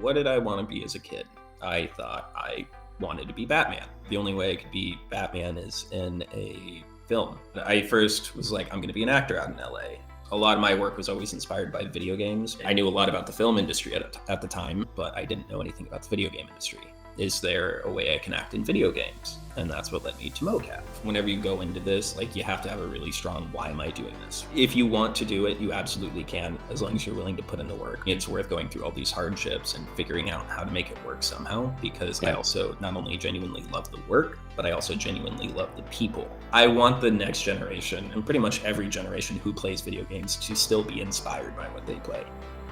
What did I want to be as a kid? I thought I wanted to be Batman. The only way I could be Batman is in a film. I first was like, I'm going to be an actor out in LA. A lot of my work was always inspired by video games. I knew a lot about the film industry at the time, but I didn't know anything about the video game industry. Is there a way I can act in video games? And that's what led me to mocap. Whenever you go into this, you have to have a really strong, why am I doing this? If you want to do it, you absolutely can, as long as you're willing to put in the work. It's worth going through all these hardships and figuring out how to make it work somehow, because I also not only genuinely love the work, but I also genuinely love the people. I want the next generation, and pretty much every generation who plays video games, to still be inspired by what they play.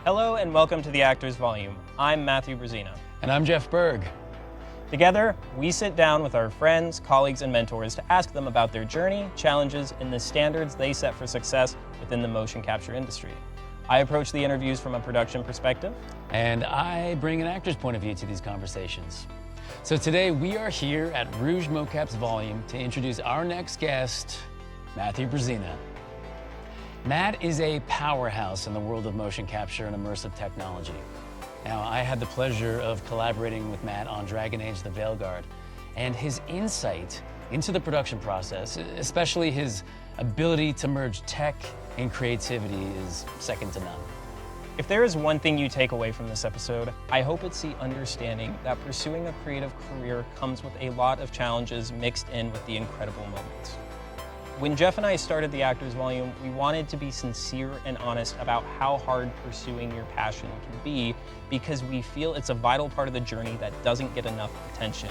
Hello and welcome to the Actors Volume. I'm Matthew Brezina. And I'm Jeff Berg. Together, we sit down with our friends, colleagues, and mentors to ask them about their journey, challenges, and the standards they set for success within the motion capture industry. I approach the interviews from a production perspective. And I bring an actor's point of view to these conversations. So today we are here at Rouge Mocap's Volume to introduce our next guest, Matthew Brezina. Matt is a powerhouse in the world of motion capture and immersive technology. Now, I had the pleasure of collaborating with Matt on Dragon Age: The Veilguard, and his insight into the production process, especially his ability to merge tech and creativity, is second to none. If there is one thing you take away from this episode, I hope it's the understanding that pursuing a creative career comes with a lot of challenges mixed in with the incredible moments. When Jeff and I started the Actors Volume, we wanted to be sincere and honest about how hard pursuing your passion can be, because we feel it's a vital part of the journey that doesn't get enough attention.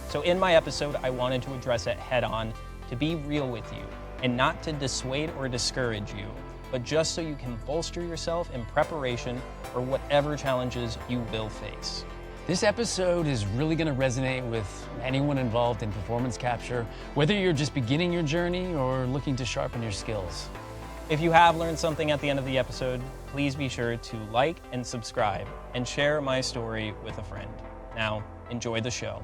So in my episode, I wanted to address it head on, to be real with you, and not to dissuade or discourage you, but just so you can bolster yourself in preparation for whatever challenges you will face. This episode is really going to resonate with anyone involved in performance capture, whether you're just beginning your journey or looking to sharpen your skills. If you have learned something at the end of the episode, please be sure to like and subscribe and share my story with a friend. Now, enjoy the show.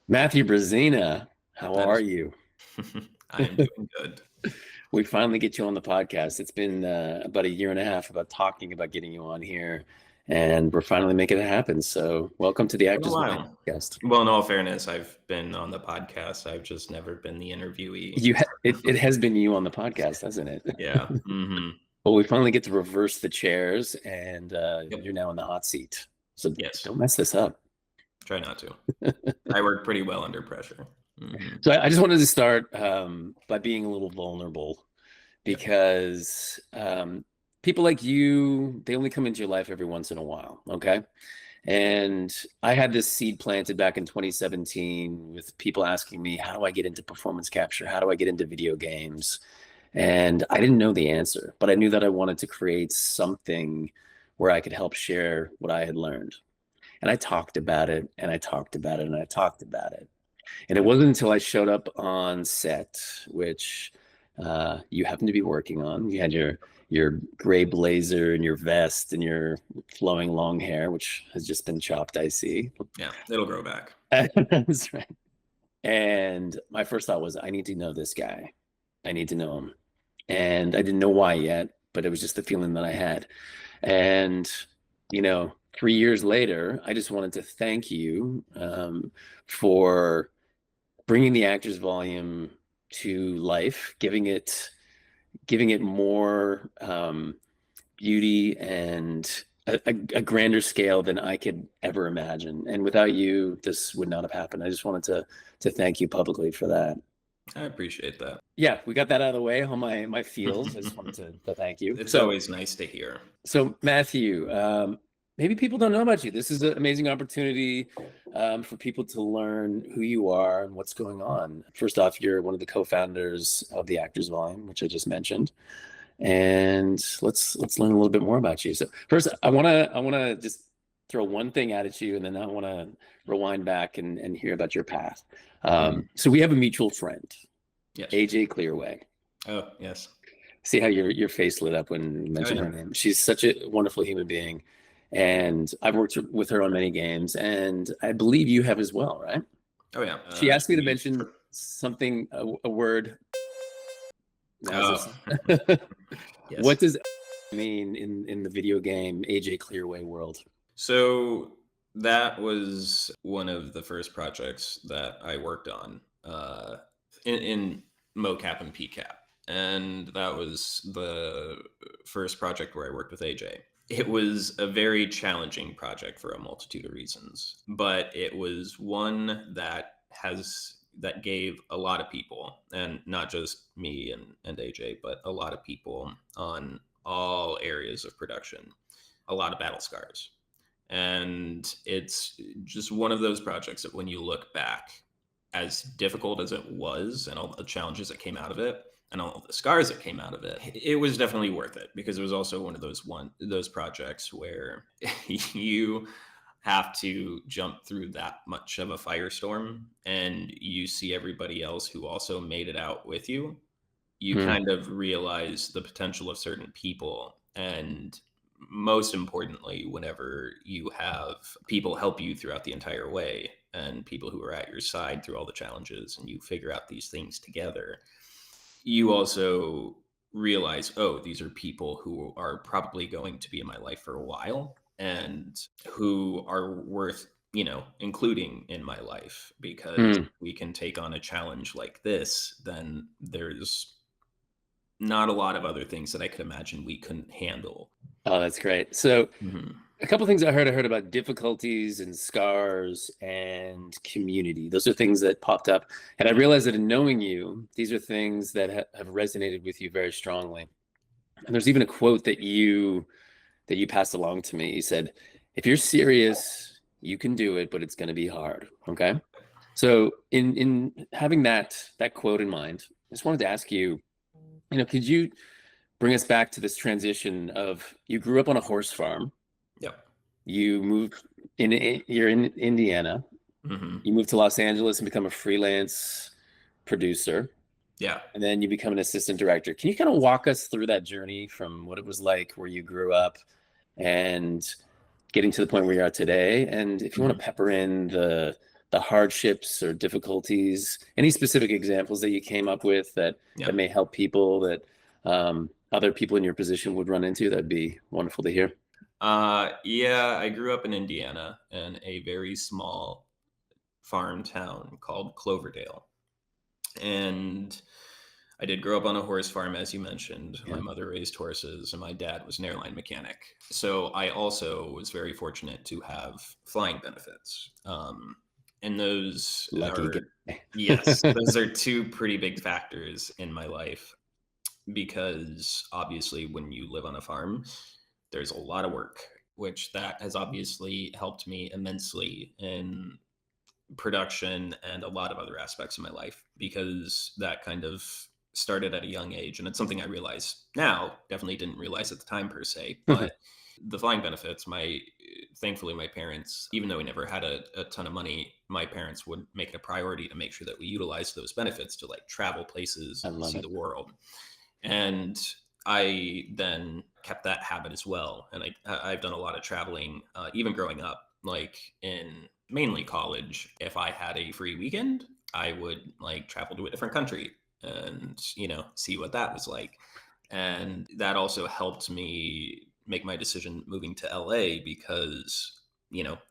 Matthew Brezina, how are you? I am doing good. We finally get you on the podcast. It's been about a year and a half about talking about getting you on here, and we're finally making it happen. So welcome to the Actors Volume podcast. Well, in all fairness, I've been on the podcast. I've just never been the interviewee. It has been you on the podcast, hasn't it? Yeah. Mm-hmm. Well, we finally get to reverse the chairs, and you're now in the hot seat. So yes, don't mess this up. Try not to. I work pretty well under pressure. Mm-hmm. So I just wanted to start by being a little vulnerable, because people like you, they only come into your life every once in a while, okay? And I had this seed planted back in 2017 with people asking me, how do I get into performance capture? How do I get into video games? And I didn't know the answer, but I knew that I wanted to create something where I could help share what I had learned. And I talked about it, and I talked about it, and I talked about it. And it wasn't until I showed up on set, which you happened to be working on. You had your gray blazer and your vest and your flowing long hair, which has just been chopped, I see. Yeah, it'll grow back. That's right. And my first thought was, I need to know this guy. I need to know him. And I didn't know why yet, but it was just the feeling that I had. And, 3 years later, I just wanted to thank you for bringing the Actors Volume to life, giving it more beauty and a grander scale than I could ever imagine. And without you, this would not have happened. I just wanted to thank you publicly for that. I appreciate that. Yeah, we got that out of the way on my feels. I just wanted to thank you. It's always nice to hear. So Matthew, maybe people don't know about you. This is an amazing opportunity for people to learn who you are and what's going on. First off, you're one of the co-founders of the Actors Volume, which I just mentioned. And let's learn a little bit more about you. So first, I wanna just throw one thing at you, and then I want to rewind back and hear about your path. So we have a mutual friend, yes. AJ Clearway. Oh, yes. See how your face lit up when you mentioned her name. She's such a wonderful human being. And I've worked with her on many games, and I believe you have as well, right? Oh, yeah. She asked me to mention something, a word as Oh, a, yes. what does mean in the video game AJ Clearway world? So that was one of the first projects that I worked on in mocap and PCAP. And that was the first project where I worked with AJ. It was a very challenging project for a multitude of reasons, but it was one that gave a lot of people, and not just me and AJ, but a lot of people on all areas of production, a lot of battle scars. And it's just one of those projects that when you look back, as difficult as it was and all the challenges that came out of it and all the scars that came out of it, it was definitely worth it, because it was also one of those projects where you have to jump through that much of a firestorm and you see everybody else who also made it out with you. You Hmm. kind of realize the potential of certain people. And most importantly, whenever you have people help you throughout the entire way and people who are at your side through all the challenges, and you figure out these things together, you also realize, oh, these are people who are probably going to be in my life for a while and who are worth, including in my life, because Hmm. we can take on a challenge like this, then there's not a lot of other things that I could imagine we couldn't handle. Oh, that's great. So Mhm. a couple things I heard about difficulties and scars and community. Those are things that popped up. And I realized that in knowing you, these are things that have resonated with you very strongly. And there's even a quote that you passed along to me. You said, if you're serious, you can do it, but it's going to be hard. Okay. So in having that quote in mind, I just wanted to ask you, could you bring us back to this transition of, you grew up on a horse farm, Yep. you moved you're in Indiana, Hmm. you moved to Los Angeles and become a freelance producer, Yeah. and then you become an assistant director. Can you kind of walk us through that journey from what it was like where you grew up and getting to the point where you're at today? And if you want Mhm. to pepper in the hardships or difficulties, any specific examples that you came up with that Yeah. may help people, that other people in your position would run into, that'd be wonderful to hear. Yeah, I grew up in Indiana in a very small farm town called Cloverdale. And I did grow up on a horse farm, as you mentioned. My Yeah. mother raised horses, and my dad was an airline mechanic. So I also was very fortunate to have flying benefits. And those Lucky are, guy. yes, those are two pretty big factors in my life, because obviously when you live on a farm, there's a lot of work, which that has obviously helped me immensely in production and a lot of other aspects of my life, because that kind of started at a young age. And it's something I realize now, definitely didn't realize at the time per se, but the flying benefits, thankfully my parents, even though we never had a ton of money, my parents would make it a priority to make sure that we utilized those benefits to like travel places I and love see it. the world. And I then kept that habit as well. And I've done a lot of traveling, even growing up, like in mainly college. If I had a free weekend, I would like travel to a different country and, see what that was like. And that also helped me make my decision moving to LA, because,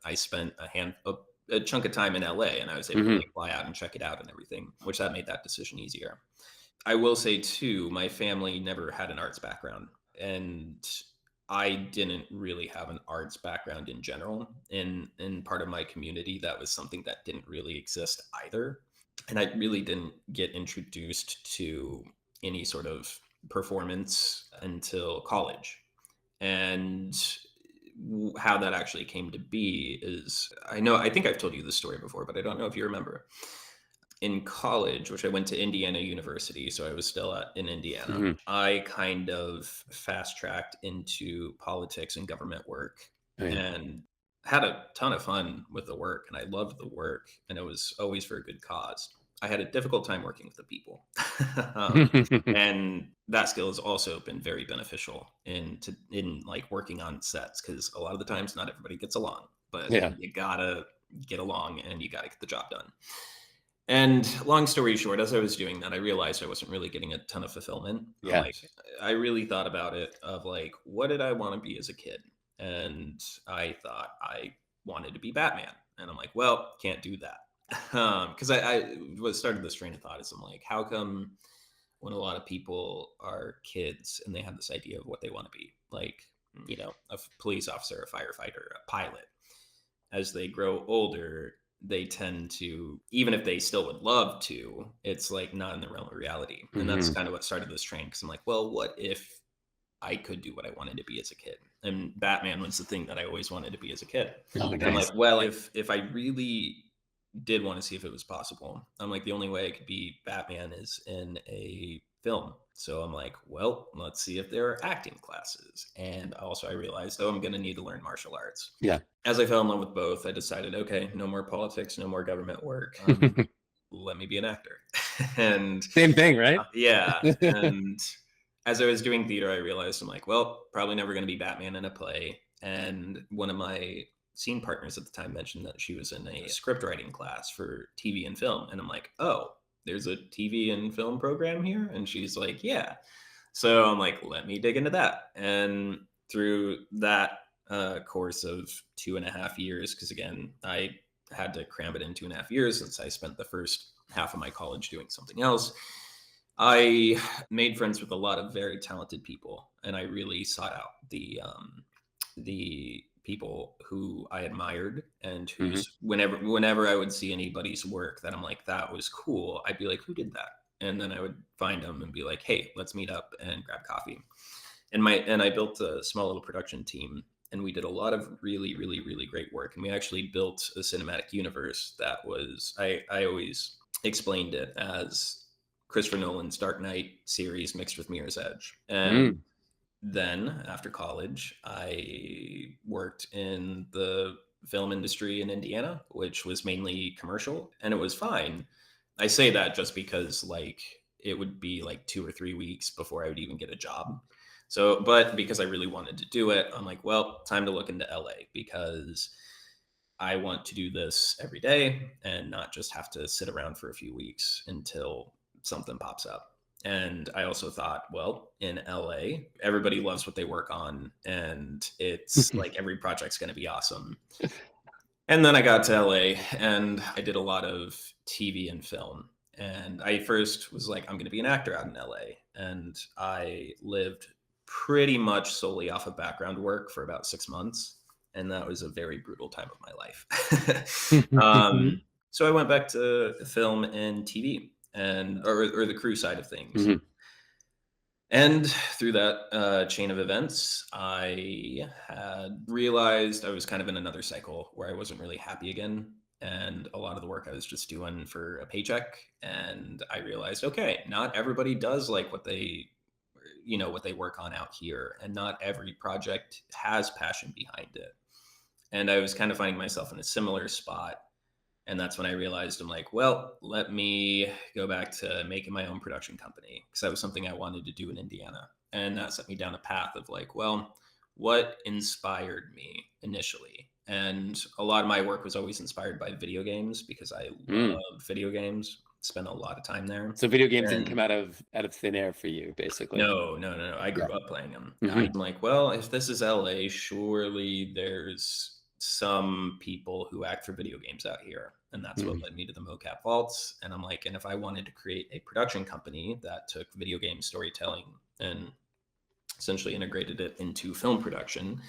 I spent a chunk of time in LA, and I was able to Hmm. like fly out and check it out and everything, which that made that decision easier. I will say too, my family never had an arts background, and I didn't really have an arts background in general. In part of my community, that was something that didn't really exist either. And I really didn't get introduced to any sort of performance until college. And how that actually came to be is, I think I've told you this story before, but I don't know if you remember. In college, which I went to Indiana University, so I was still in Indiana, Hmm. I kind of fast tracked into politics and government work, Oh, yeah. and had a ton of fun with the work, and I loved the work, and it was always for a good cause. I had a difficult time working with the people. And that skill has also been very beneficial in like working on sets, because a lot of the times not everybody gets along, but Yeah. you gotta get along and you gotta get the job done. And long story short, as I was doing that, I realized I wasn't really getting a ton of fulfillment. Yeah. Like, I really thought about it of like, what did I want to be as a kid? And I thought I wanted to be Batman. And I'm like, well, can't do that. Because I what started this train of thought is I'm like, how come when a lot of people are kids and they have this idea of what they want to be, like, a police officer, a firefighter, a pilot, as they grow older, they tend to, even if they still would love to, it's like not in the realm of reality. And that's Mhm. kind of what started this train. Cause I'm like, well, what if I could do what I wanted to be as a kid? And Batman was the thing that I always wanted to be as a kid. Oh, And I'm nice. like, well, if I really did want to see if it was possible, I'm like, the only way I could be Batman is in a film. So I'm like, well, let's see if there are acting classes. And also I realized, oh, I'm going to need to learn martial arts. Yeah. As I fell in love with both, I decided, okay, no more politics, no more government work. Let me be an actor. And Same thing, right? yeah. And as I was doing theater, I realized I'm like, well, probably never going to be Batman in a play. And one of my scene partners at the time mentioned that she was in a script writing class for TV and film. And I'm like, oh, there's a TV and film program here? And she's like, yeah. So I'm like, let me dig into that. And through that course of 2.5 years, because again, I had to cram it in 2.5 years since I spent the first half of my college doing something else. I made friends with a lot of very talented people, and I really sought out the people who I admired and Mhm. whose whenever I would see anybody's work that I'm like, that was cool, I'd be like, who did that? And then I would find them and be like, hey, let's meet up and grab coffee. And I built a small little production team, and we did a lot of really, really, really great work. And we actually built a cinematic universe that was, I always explained it as Christopher Nolan's Dark Knight series mixed with Mirror's Edge. And Mm. then after college, I worked in the film industry in Indiana, which was mainly commercial, and it was fine. I say that just because like it would be like 2 or 3 weeks before I would even get a job. So, but because I really wanted to do it, I'm like, well, time to look into LA because I want to do this every day and not just have to sit around for a few weeks until something pops up. And I also thought, well, in LA, everybody loves what they work on, and it's like every project's going to be awesome. And then I got to LA and I did a lot of TV and film. And I first was like, I'm going to be an actor out in LA. And I lived pretty much solely off of background work for about 6 months. And that was a very brutal time of my life. So I went back to film and TV or the crew side of things. Mhm. And through that chain of events, I had realized I was kind of in another cycle where I wasn't really happy again. And a lot of the work I was just doing for a paycheck. And I realized, okay, not everybody does like what they work on out here. And not every project has passion behind it. And I was kind of finding myself in a similar spot. And that's when I realized I'm like, well, let me go back to making my own production company because that was something I wanted to do in Indiana. And that set me down a path of like, well, what inspired me initially? And a lot of my work was always inspired by video games because I Mm. love video games, spent a lot of time there. So video games didn't And come out of thin air for you, basically. no, no, no, no. I Yeah. grew up playing them. I'm Mhm. like, well, if this is LA, surely there's some people who act for video games out here. And that's what Mhm. led me to the mocap vaults. And I'm like, and if I wanted to create a production company that took video game storytelling and essentially integrated it into film production,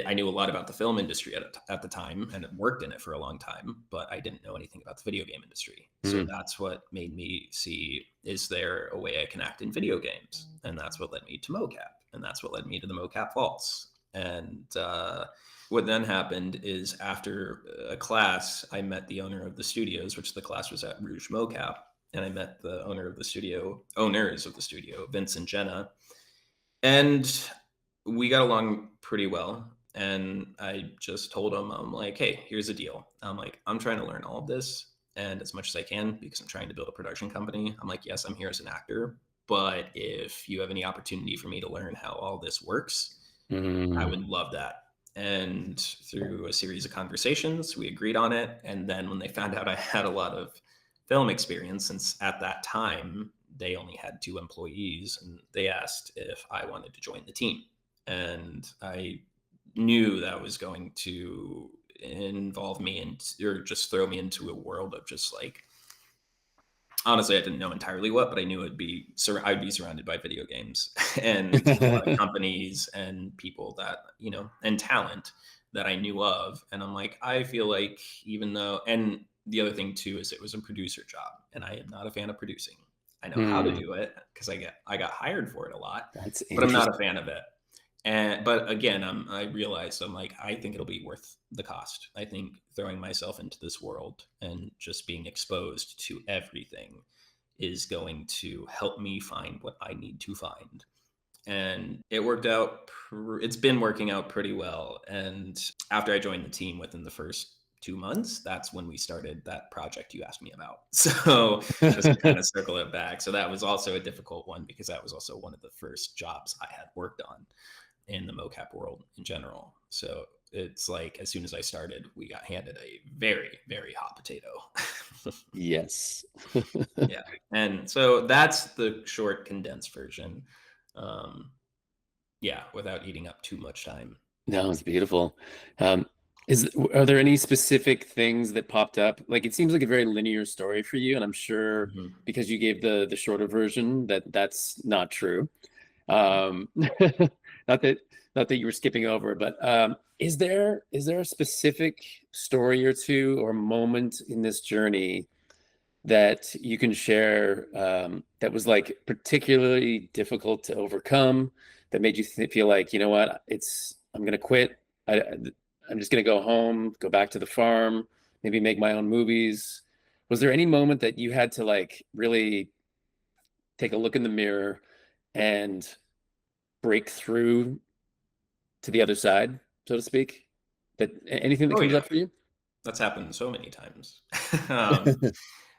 I knew a lot about the film industry at the time and worked in it for a long time, but I didn't know anything about the video game industry. So Mhm. that's what made me see, is there a way I can act in video games? And that's what led me to mocap. And that's what led me to the mocap vaults. And what then happened is after a class, I met the owner of the studios, which the class was at Rouge Mocap. And I met the owners of the studio, Vince and Jenna. And we got along pretty well. And I just told him, I'm like, hey, here's the deal. I'm like, I'm trying to learn all of this and as much as I can because I'm trying to build a production company. I'm like, yes, I'm here as an actor. But if you have any opportunity for me to learn how all this works, I Mm. would love that. And through a series of conversations, we agreed on it. And then when they found out I had a lot of film experience, since at that time they only had 2 employees, and they asked if I wanted to join the team. And I knew that was going to involve me or just throw me into a world of just like, honestly, I didn't know entirely what, but I knew I'd be surrounded by video games and a lot of companies and people that, and talent that I knew of. And I'm like, I feel like, even though, and the other thing too is it was a producer job, and I am not a fan of producing. I know how to do it because I got hired for it a lot, That's but I'm not a interesting. fan of it. But again, I realized, I'm like, I think it'll be worth the cost. I think throwing myself into this world and just being exposed to everything is going to help me find what I need to find. And it worked out. It's been working out pretty well. And after I joined the team, within the first 2 months, that's when we started that project you asked me about. So just to kind of circle it back. So that was also a difficult one, because that was also one of the first jobs I had worked on in the mocap world in general. So it's like, as soon as I started, we got handed a very, very hot potato. Yes. Yeah. And so that's the short, condensed version. Um, yeah, without eating up too much time. No, it's beautiful. Um, are there any specific things that popped up? Like, it seems like a very linear story for you, and I'm sure Mhm. because you gave the shorter version that that's not true. Not that you were skipping over, but is there a specific story or two or moment in this journey that you can share that was like particularly difficult to overcome, that made you feel like, you know what, I'm gonna quit. I'm just gonna go home, go back to the farm, maybe make my own movies. Was there any moment that you had to like really take a look in the mirror and break through to the other side, so to speak? That anything that Oh comes yeah, up for you? that's happened so many times. um,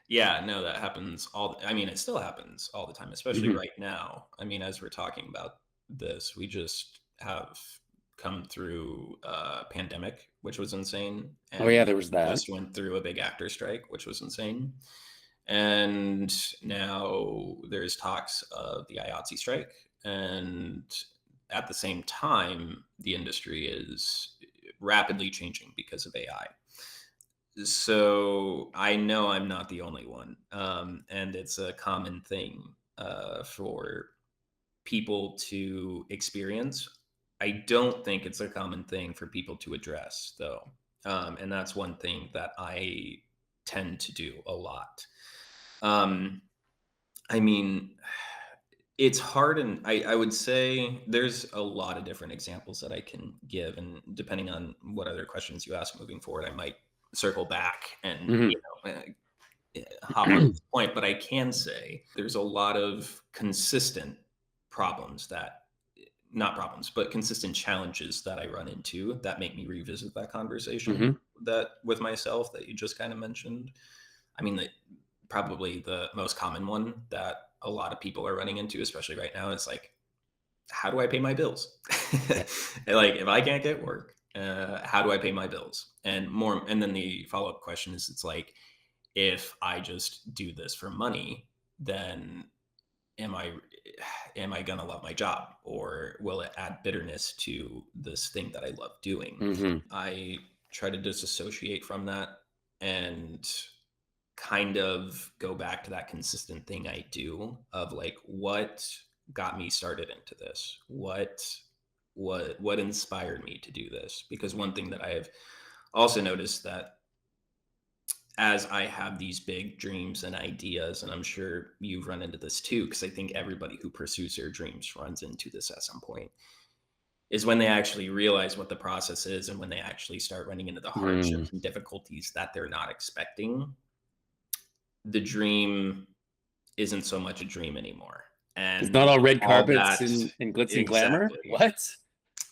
yeah, no, that happens I mean, it still happens all the time, especially Mhm. right now. I mean, as we're talking about this, we just have come through a pandemic, which was insane, Oh and yeah, we there was that. just went through a big actor strike, which was insane. And now there's talks of the IATSE strike. And at the same time, the industry is rapidly changing because of AI. So I know I'm not the only one. And it's a common thing for people to experience. I don't think it's a common thing for people to address, though. And that's one thing that I tend to do a lot. Um, I mean, it's hard, and I would say there's a lot of different examples that I can give, and depending on what other questions you ask moving forward, I might circle back and Mhm. hop on this point. But I can say there's a lot of consistent problems that, not problems, but consistent challenges that I run into that make me revisit that conversation Mhm. that with myself that you just kind of mentioned. I mean, probably the most common one that a lot of people are running into, especially right now, is like, how do I pay my bills? Yeah. Like, if I can't get work, how do I pay my bills? And then the follow up question is, it's like, if I just do this for money, then am I am I gonna love my job, or will it add bitterness to this thing that I love doing? Mhm. I try to disassociate from that and kind of go back to that consistent thing I do of like, what got me started into this? What inspired me to do this? Because one thing that I have also noticed, that as I have these big dreams and ideas, and I'm sure you've run into this too, because I think everybody who pursues their dreams runs into this at some point, is when they actually realize what the process is, and when they actually start running into the Mm. hardships and difficulties that they're not expecting, the dream isn't so much a dream anymore. It's not And all red all carpets that, and glitz and glamour. exactly, What?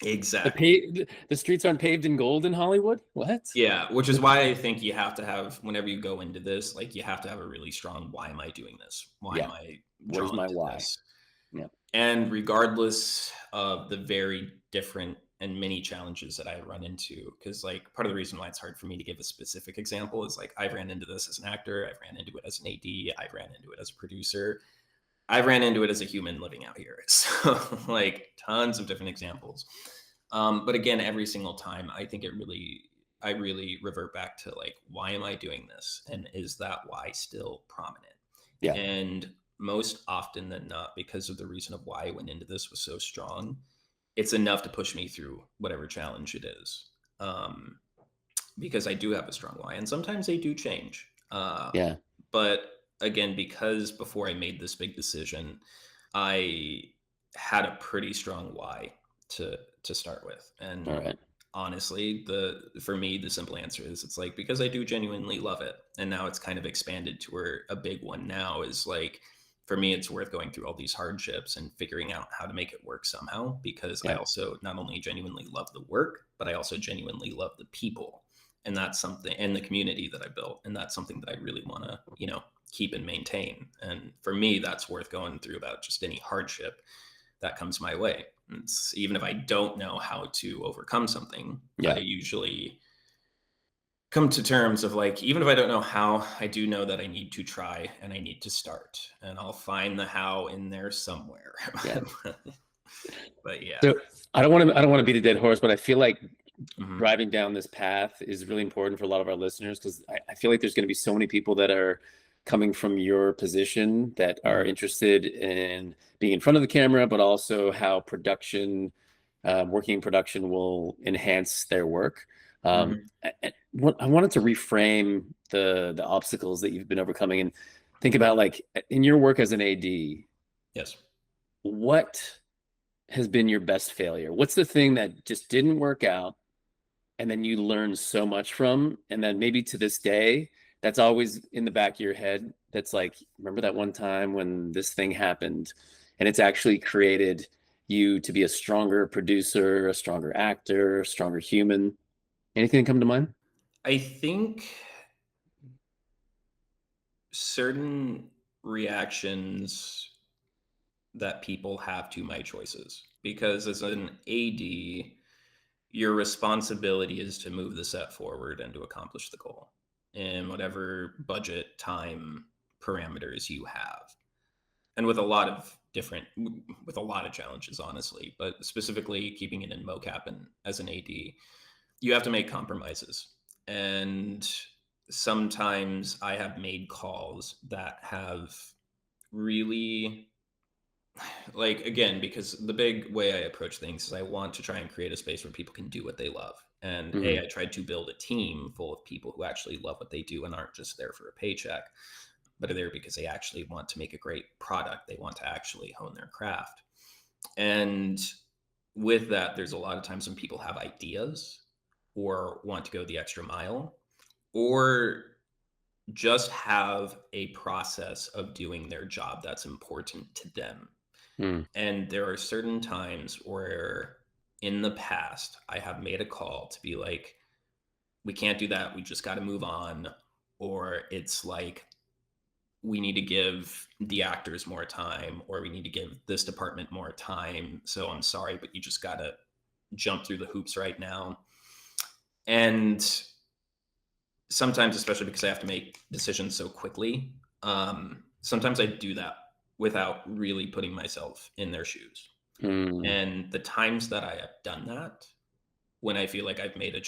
exactly. The streets aren't paved in gold in Hollywood? What? Yeah, which is why I think you have to have, whenever you go into this, like, you have to have a really strong, why am I doing this? Why Yeah. am I Where's drawn my to why? this? Yeah. And regardless of the very different and many challenges that I run into. Because like part of the reason why it's hard for me to give a specific example is like I've ran into this as an actor, I've ran into it as an AD, I've ran into it as a producer, I've ran into it as a human living out here. So like tons of different examples. But again, every single time, I really revert back to like, why am I doing this? And is that why still prominent? Yeah. And most often than not, because of the reason of why I went into this was so strong, it's enough to push me through whatever challenge it is. Um, because I do have a strong why, and sometimes they do change. Yeah. But again, because before I made this big decision, I had a pretty strong why to start with. All And right. honestly, for me, the simple answer is it's like because I do genuinely love it. And now it's kind of expanded to where a big one now is like for me, it's worth going through all these hardships and figuring out how to make it work somehow because I Yeah. also not only genuinely love the work, but I also genuinely love the people. And that's something and the community that I built. And that's something that I really want to, keep and maintain. And for me, that's worth going through about just any hardship that comes my way. It's, even if I don't know how to overcome something, I Yeah. usually come to terms of like, even if I don't know how, I do know that I need to try and I need to start, and I'll find the how in there somewhere. Yeah. But yeah. So I don't want to beat a dead horse, but I feel like Mhm. driving down this path is really important for a lot of our listeners because I feel like there's going to be so many people that are coming from your position that are Mhm. interested in being in front of the camera, but also how working in production will enhance their work. Mhm. I wanted to reframe the obstacles that you've been overcoming and think about like in your work as an AD, Yes. what has been your best failure? What's the thing that just didn't work out and then you learn so much from, and then maybe to this day that's always in the back of your head, that's like, remember that one time when this thing happened, and it's actually created you to be a stronger producer, a stronger actor, a stronger human? Anything come to mind? I think certain reactions that people have to my choices, because as an AD, your responsibility is to move the set forward and to accomplish the goal in whatever budget time parameters you have, and with a lot of challenges, honestly, but specifically keeping it in mocap and as an AD, you have to make compromises. And sometimes I have made calls that have really, like, again, because the big way I approach things is I want to try and create a space where people can do what they love. And Mm-hmm. I tried to build a team full of people who actually love what they do and aren't just there for a paycheck, but are there because they actually want to make a great product. They want to actually hone their craft. And with that, there's a lot of times when people have ideas or want to go the extra mile or just have a process of doing their job that's important to them. Mm. And there are certain times where in the past I have made a call to be like, we can't do that. We just got to move on. Or it's like, we need to give the actors more time, or we need to give this department more time. So I'm sorry, but you just got to jump through the hoops right now. And sometimes, especially because I have to make decisions so quickly, sometimes I do that without really putting myself in their shoes. Mm. And the times that I have done that, when I feel like I've made a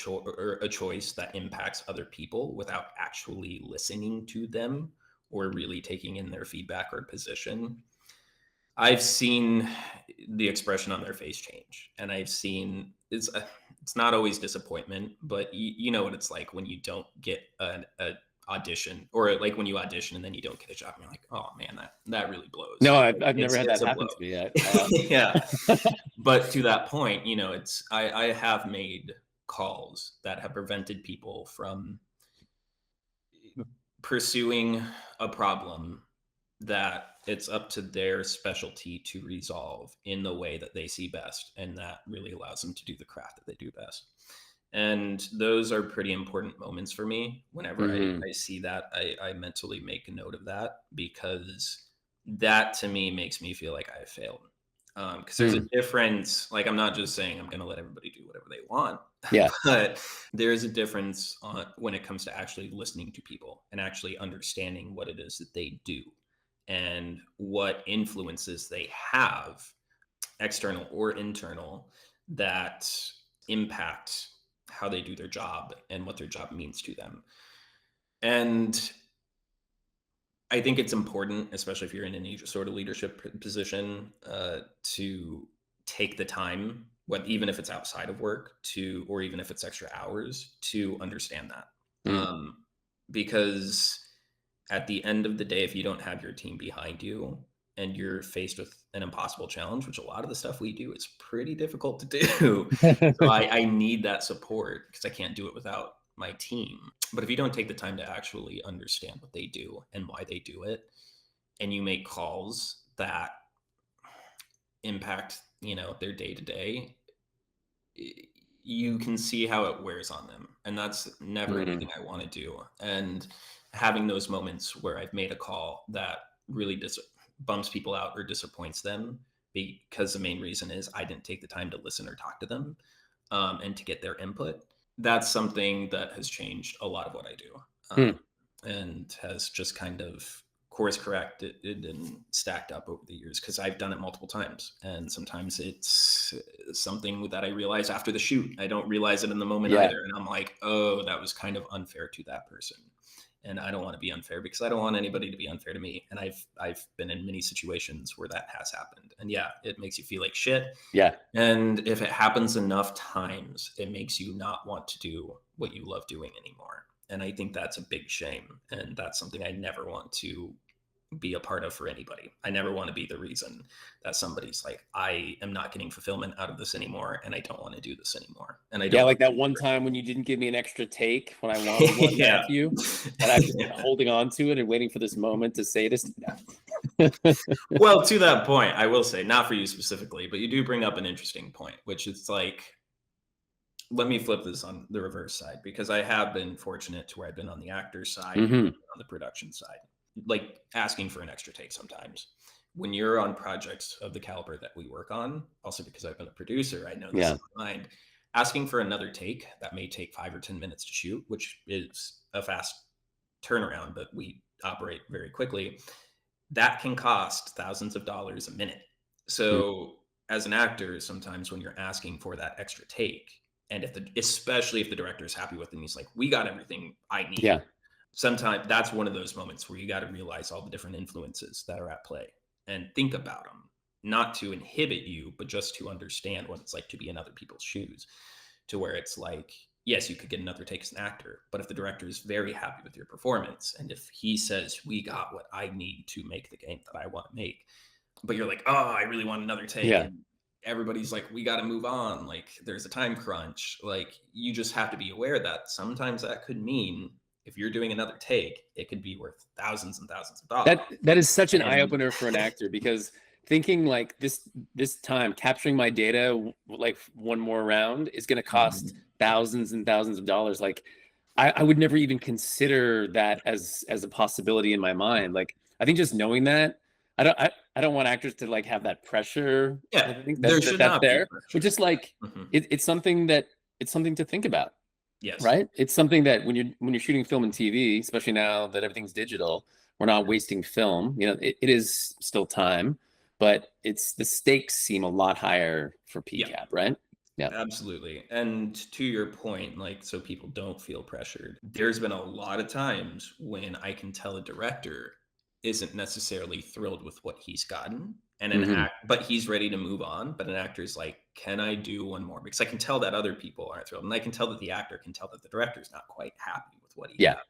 choice that impacts other people without actually listening to them or really taking in their feedback or position, I've seen the expression on their face change, and I've seen it's not always disappointment, but you know what it's like when you don't get an audition, or like when you audition and then you don't get a job, and you're like, oh man, that really blows. No, Like, I've never had it's that a happen blow. to me yet. Yeah, but to that point, it's I have made calls that have prevented people from pursuing a problem that it's up to their specialty to resolve in the way that they see best, and that really allows them to do the craft that they do best. And those are pretty important moments for me. Whenever Mhm. I see that, I mentally make a note of that, because that to me makes me feel like I failed. Because there's a difference. Like, I'm not just saying I'm going to let everybody do whatever they want, Yeah. but there's a difference when it comes to actually listening to people and actually understanding what it is that they do and what influences they have, external or internal, that impact how they do their job and what their job means to them. And I think it's important, especially if you're in any sort of leadership position, to take the time, even if it's outside of work, or even if it's extra hours, to understand that. Mm. Because at the end of the day, if you don't have your team behind you and you're faced with an impossible challenge, which a lot of the stuff we do is pretty difficult to do. So I need that support because I can't do it without my team. But if you don't take the time to actually understand what they do and why they do it, and you make calls that impact, their day to day, you can see how it wears on them. And that's never anything I want to do. And having those moments where I've made a call that really bumps people out or disappoints them because the main reason is I didn't take the time to listen or talk to them, and to get their input. That's something that has changed a lot of what I do, and has just kind of course corrected and stacked up over the years because I've done it multiple times. And sometimes it's something that I realize after the shoot. I don't realize it in the moment either. And I'm like, oh, that was kind of unfair to that person. And I don't want to be unfair because I don't want anybody to be unfair to me. And I've been in many situations where that has happened. And yeah, it makes you feel like shit. Yeah. And if it happens enough times, it makes you not want to do what you love doing anymore. And I think that's a big shame. And that's something I never want to be a part of for anybody. I never want to be the reason that somebody's like, I am not getting fulfillment out of this anymore, and I don't want to do this anymore. And I don't. Yeah, like that one time when you didn't give me an extra take when I wanted one, Matthew, and I've just been holding on to it and waiting for this moment to say this. Well, to that point, I will say, not for you specifically, but you do bring up an interesting point, which is like, let me flip this on the reverse side, because I have been fortunate to where I've been on the actor side, on the production side, like asking for an extra take sometimes. When you're on projects of the caliber that we work on, also because I've been a producer, I know this in my mind, asking for another take that may take 5 or 10 minutes to shoot, which is a fast turnaround, but we operate very quickly. That can cost thousands of dollars a minute. So as an actor, sometimes when you're asking for that extra take, and especially if the director is happy with it and he's like, we got everything I need. Yeah. Sometimes that's one of those moments where you got to realize all the different influences that are at play and think about them, not to inhibit you, but just to understand what it's like to be in other people's shoes, to where it's like, yes, you could get another take as an actor, but if the director is very happy with your performance, and if he says, we got what I need to make the game that I want to make, but you're like, oh, I really want another take. Yeah. And everybody's like, we got to move on. Like, there's a time crunch. Like, you just have to be aware that sometimes that could mean, if you're doing another take, it could be worth thousands and thousands of dollars. That is such an eye-opener for an actor, because thinking like this time capturing my data, like one more round, is going to cost thousands and thousands of dollars. Like, I would never even consider that as a possibility in my mind. Like, I think just knowing that, I don't want actors to like have that pressure. Yeah, I think there should not be there, but just like it's something to think about. Yes. Right. It's something that when you're shooting film and TV, especially now that everything's digital, we're not wasting film. You know, it is still time, but the stakes seem a lot higher for PCAP, right? Yeah, absolutely. And to your point, like, so people don't feel pressured, there's been a lot of times when I can tell a director isn't necessarily thrilled with what he's gotten, and but he's ready to move on. But an actor's like, can I do one more? Because I can tell that other people aren't thrilled, and I can tell that the actor can tell that the director's not quite happy with what he got.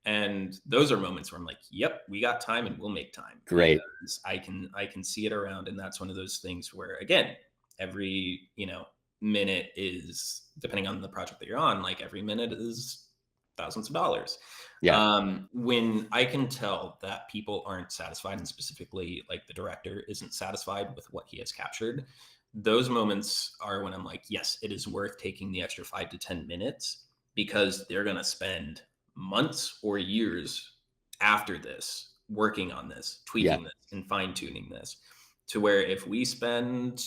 And those are moments where I'm like, yep, we got time and we'll make time. Great. Because I can see it around. And that's one of those things where, again, every, minute is, depending on the project that you're on, like every minute is thousands of dollars. Yeah. When I can tell that people aren't satisfied, and specifically like the director isn't satisfied with what he has captured, those moments are when I'm like, yes, it is worth taking the extra 5 to 10 minutes, because they're going to spend months or years after this working on this, tweaking this, and fine tuning this to where if we spend,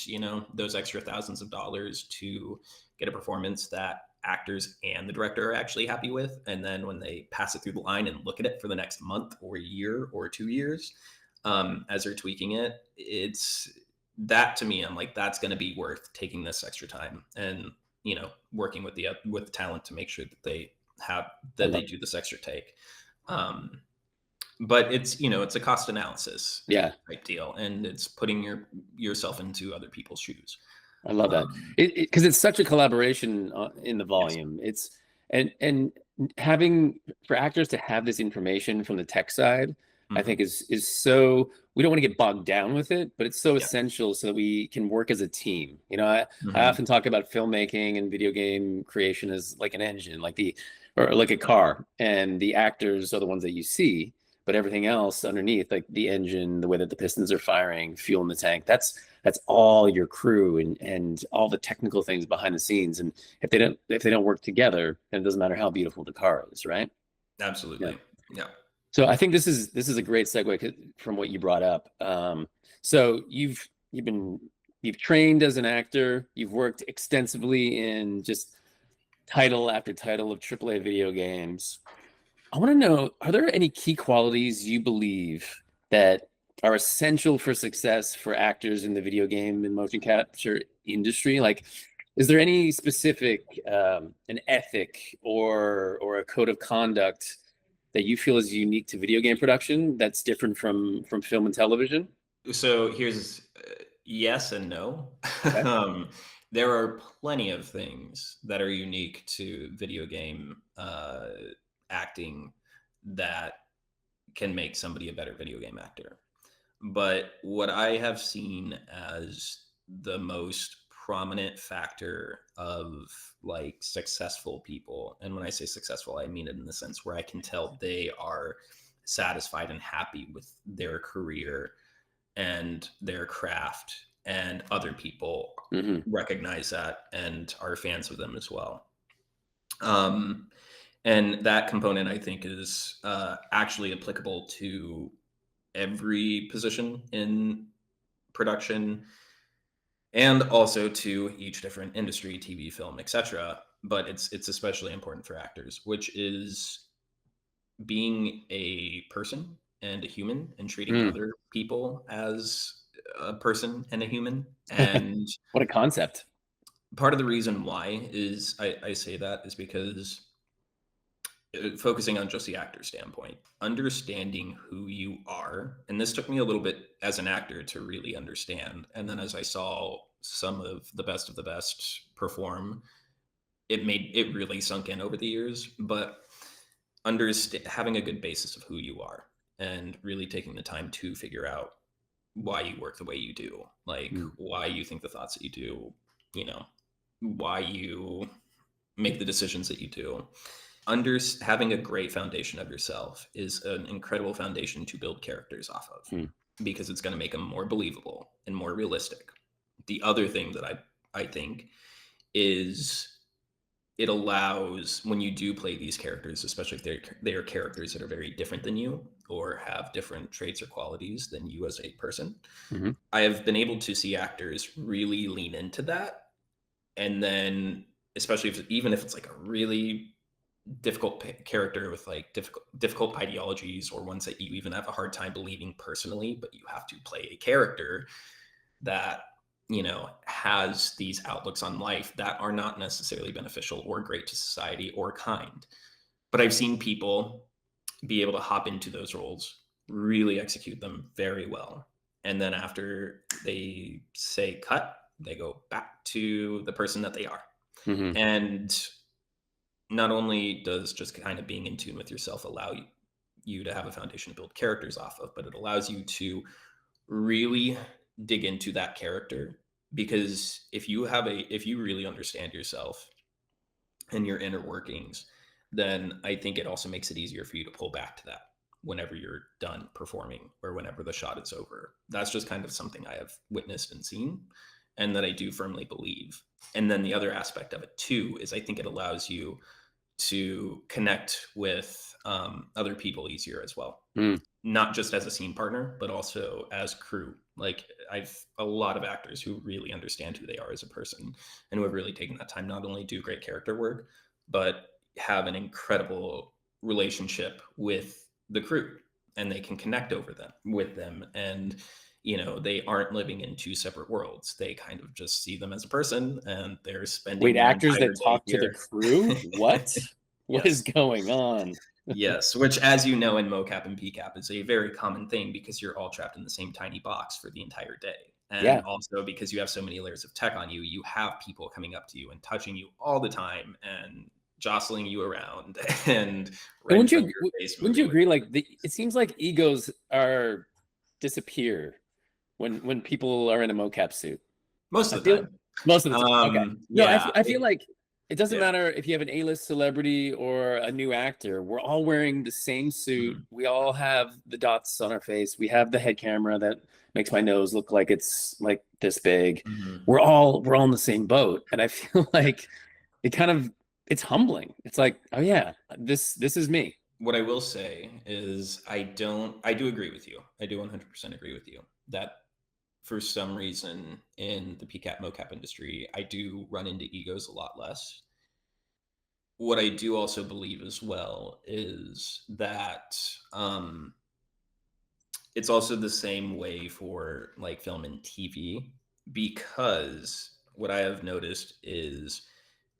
those extra thousands of dollars to get a performance that actors and the director are actually happy with, and then when they pass it through the line and look at it for the next month or year or 2 years, as they're tweaking it, it's that to me, I'm like, that's going to be worth taking this extra time and, working with the talent to make sure that they do this extra take. But it's a cost analysis Yeah. type deal, and it's putting yourself into other people's shoes. I love that. Because it's such a collaboration in the volume. It's and having for actors to have this information from the tech side, I think is so, we don't want to get bogged down with it, but it's so essential so that we can work as a team. I often talk about filmmaking and video game creation as like an engine, or like a car, and the actors are the ones that you see, but everything else underneath, like the engine, the way that the pistons are firing, fuel in the tank, that's all your crew and all the technical things behind the scenes. And if they don't work together, then it doesn't matter how beautiful the car is, right? Absolutely. Yeah. So I think this is a great segue from what you brought up. So you've trained as an actor, you've worked extensively in just title after title of AAA video games. I want to know, are there any key qualities you believe that are essential for success for actors in the video game and motion capture industry? Like, is there any specific an ethic or a code of conduct that you feel is unique to video game production that's different from film and television? So here's yes and no. Okay. There are plenty of things that are unique to video game acting that can make somebody a better video game actor. But what I have seen as the most prominent factor of like successful people, and when I say successful, I mean it in the sense where I can tell they are satisfied and happy with their career and their craft, and other people recognize that and are fans of them as well. And that component, I think, is actually applicable to every position in production, and also to each different industry, TV, film, etc. But it's especially important for actors, which is being a person and a human, and treating other people as a person and a human. And What a concept. part of the reason why is I say that is because focusing on just the actor standpoint, understanding who you are. And this took me a little bit as an actor to really understand. And then as I saw some of the best perform, it really sunk in over the years. But having a good basis of who you are and really taking the time to figure out why you work the way you do, like why you think the thoughts that you do, why you make the decisions that you do. Having a great foundation of yourself is an incredible foundation to build characters off of, because it's going to make them more believable and more realistic. The other thing that I think is it allows, when you do play these characters, especially if they are characters that are very different than you or have different traits or qualities than you as a person, I have been able to see actors really lean into that. And then, especially even if it's like a really difficult character with like difficult ideologies, or ones that you even have a hard time believing personally, but you have to play a character that has these outlooks on life that are not necessarily beneficial or great to society or kind. But I've seen people be able to hop into those roles, really execute them very well, and then after they say cut, they go back to the person that they are. And not only does just kind of being in tune with yourself allow you to have a foundation to build characters off of, but it allows you to really dig into that character. Because if you really understand yourself and your inner workings, then I think it also makes it easier for you to pull back to that whenever you're done performing or whenever the shot is over. That's just kind of something I have witnessed and seen, and that I do firmly believe. And then the other aspect of it too is I think it allows you to connect with other people easier as well. not just as a scene partner, but also as crew. Like I've a lot of actors who really understand who they are as a person and who have really taken that time not only do great character work, but have an incredible relationship with the crew, and they can connect over them with them. And they aren't living in two separate worlds. They kind of just see them as a person, and they're spending Wait, their actors entire that day talk to the here. crew? What? What is Yes. going on? Yes, which, as you know, in mocap and PCAP is a very common thing because you're all trapped in the same tiny box for the entire day. And Yeah. also because you have so many layers of tech on you, you have people coming up to you and touching you all the time and jostling you around and And right in front of your face wouldn't you moving with agree? you. Like it seems like egos are disappear when people are in a mocap suit. Most I of the feel time. most of the time. Okay. No, Yeah. I feel like it doesn't Yeah. matter if you have an A-list celebrity or a new actor. We're all wearing the same suit. Mhm. We all have the dots on our face. We have the head camera that makes my nose look like it's like this big. Mhm. We're all in the same boat. And I feel like it's humbling. It's like, oh yeah, this is me. What I will say is I do agree with you. I do 100% agree with you that for some reason in the PCAP mocap industry, I do run into egos a lot less. What I do also believe as well is that it's also the same way for like film and TV, because what I have noticed is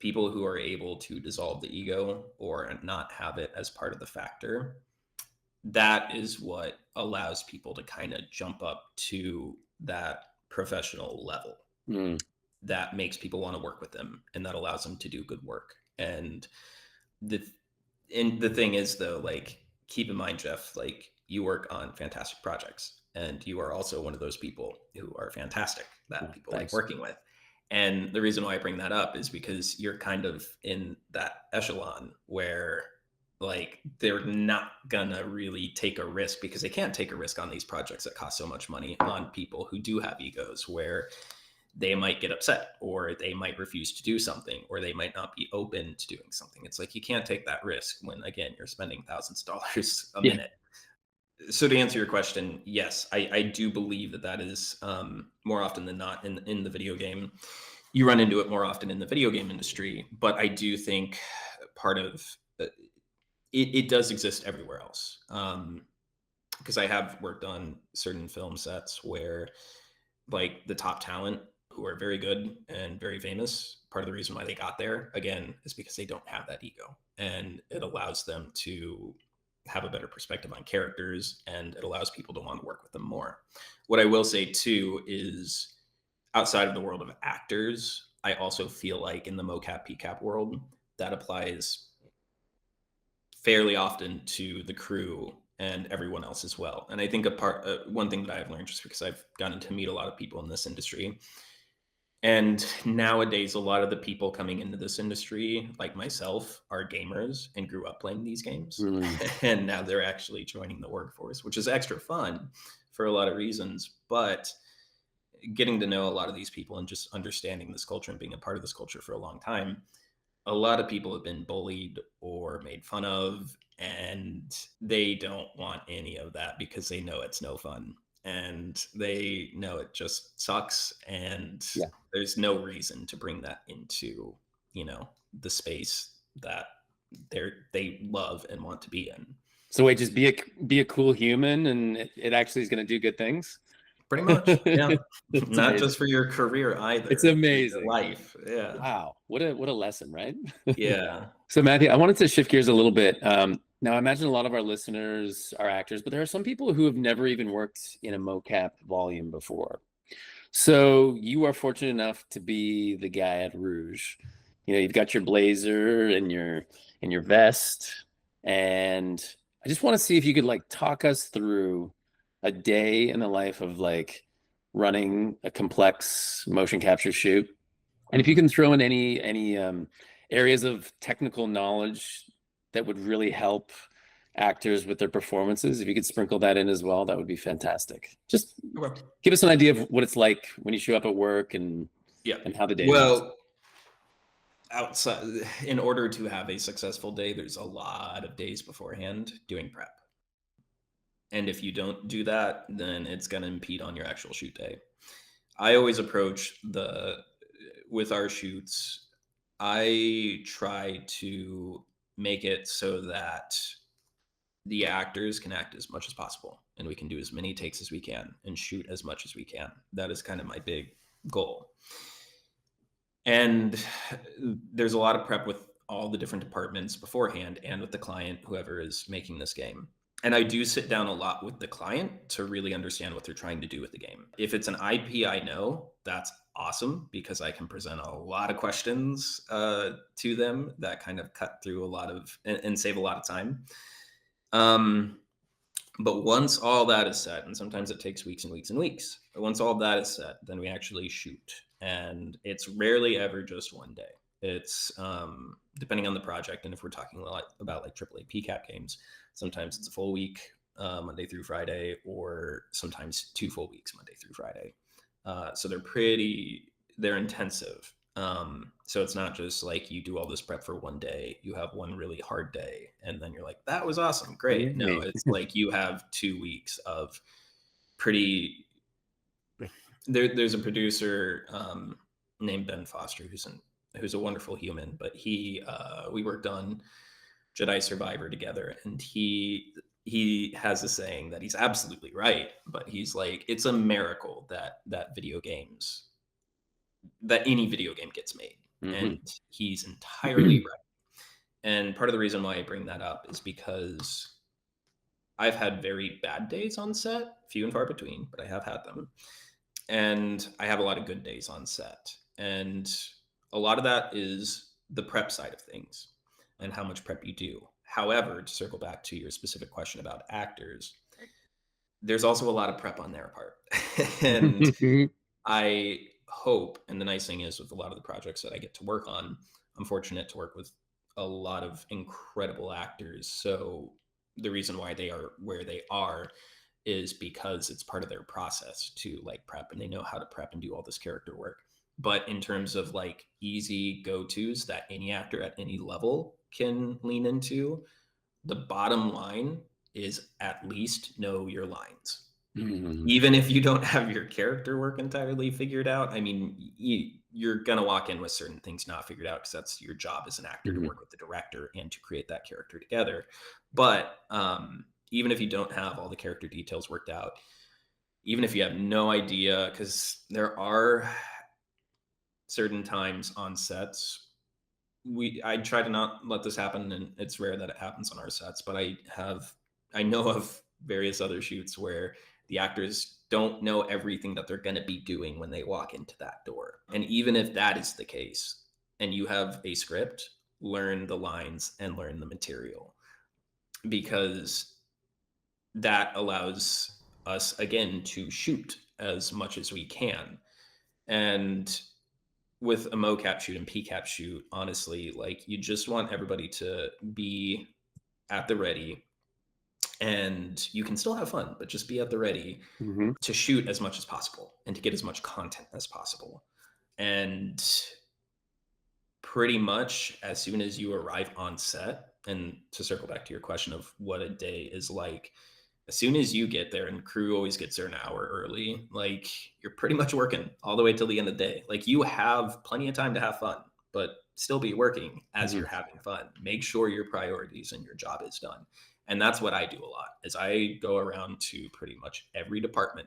people who are able to dissolve the ego or not have it as part of the factor, that is what allows people to kind of jump up to that professional level Mm, that makes people want to work with them, and that allows them to do good work. And the the thing is though, like, keep in mind, Jeff, like, you work on fantastic projects and you are also one of those people who are fantastic that oh, people like thanks. working with. And the reason why I bring that up is because you're kind of in that echelon where, like, they're not gonna really take a risk because they can't take a risk on these projects that cost so much money on people who do have egos, where they might get upset or they might refuse to do something or they might not be open to doing something. It's like you can't take that risk when, again, you're spending thousands of dollars a Yeah. minute. So to answer your question, yes, I do believe that that is more often than not in the video game. You run into it more often in the video game industry, but I do think part of it does exist everywhere else. Because I have worked on certain film sets where, like, the top talent who are very good and very famous, part of the reason why they got there, again, is because they don't have that ego, and it allows them to have a better perspective on characters, and it allows people to want to work with them more. What I will say too is, outside of the world of actors, I also feel like in the mocap PCAP world, that applies fairly often to the crew and everyone else as well. And I think one thing that I've learned, just because I've gotten to meet a lot of people in this industry, and nowadays a lot of the people coming into this industry, like myself, are gamers and grew up playing these games, Mm. and now they're actually joining the workforce, which is extra fun for a lot of reasons. But getting to know a lot of these people and just understanding this culture and being a part of this culture for a long time, a lot of people have been bullied or made fun of, and they don't want any of that because they know it's no fun and they know it just sucks, and Yeah. there's no reason to bring that into the space that they love and want to be in. So wait, just be a cool human, and it actually is going to do good things. Pretty much, yeah. It's Not amazing. just for your career either. It's For your amazing. life. Yeah. Wow, what a lesson, right? Yeah. So Matthew, I wanted to shift gears a little bit. Now, I imagine a lot of our listeners are actors, but there are some people who have never even worked in a mocap volume before. So you are fortunate enough to be the guy at Rouge. You've got your blazer and your vest, and I just want to see if you could like talk us through a day in the life of like running a complex motion capture shoot. And if you can throw in any areas of technical knowledge that would really help actors with their performances, if you could sprinkle that in as well, that would be fantastic. Just Okay. give us an idea of what it's like when you show up at work and Yeah. how the day goes. Well, outside, in order to have a successful day, there's a lot of days beforehand doing prep. And if you don't do that, then it's going to impede on your actual shoot day. I always approach with our shoots, I try to make it so that the actors can act as much as possible and we can do as many takes as we can and shoot as much as we can. That is kind of my big goal. And there's a lot of prep with all the different departments beforehand and with the client, whoever is making this game. And I do sit down a lot with the client to really understand what they're trying to do with the game. If it's an IP I know, that's awesome because I can present a lot of questions to them that kind of cut through a lot of and save a lot of time. But once all that is set, and sometimes it takes weeks and weeks and weeks, but once all that is set, then we actually shoot. And it's rarely ever just one day. It's depending on the project. And if we're talking a lot about like AAA PCAP games, sometimes it's a full week, Monday through Friday, or sometimes 2 full weeks, Monday through Friday. So they're intensive. So it's not just like you do all this prep for one day, you have one really hard day, and then you're like, that was awesome, great. No, it's like you have 2 weeks of pretty. There's a producer named Ben Foster who's a wonderful human, but we worked on Jedi Survivor together, and he has a saying that he's absolutely right, but he's like, it's a miracle that any video game gets made. And he's entirely right. And part of the reason why I bring that up is because I've had very bad days on set, few and far between, but I have had them. And I have a lot of good days on set. And a lot of that is the prep side of things and how much prep you do. However, to circle back to your specific question about actors, there's also a lot of prep on their part. And I hope, and the nice thing is with a lot of the projects that I get to work on, I'm fortunate to work with a lot of incredible actors. So the reason why they are where they are is because it's part of their process to like prep, and they know how to prep and do all this character work. But in terms of like easy go-tos that any actor at any level can lean into, the bottom line is at least know your lines. Even if you don't have your character work entirely figured out, I mean, you're going to walk in with certain things not figured out because that's your job as an actor to work with the director and to create that character together. But even if you don't have all the character details worked out, even if you have no idea, because there are certain times on sets, I try to not let this happen, and it's rare that it happens on our sets, but I know of various other shoots where the actors don't know everything that they're going to be doing when they walk into that door. And even if that is the case, and you have a script, learn the lines and learn the material, because that allows us, again, to shoot as much as we can. And with a mocap shoot and PCAP shoot, honestly, like you just want everybody to be at the ready. And you can still have fun, but just be at the ready to shoot as much as possible and to get as much content as possible. And pretty much as soon as you arrive on set, and to circle back to your question of what a day is like, as soon as you get there, and crew always gets there an hour early, like you're pretty much working all the way till the end of the day. Like you have plenty of time to have fun, but still be working as you're having fun. Make sure your priorities and your job is done. And that's what I do a lot, is I go around to pretty much every department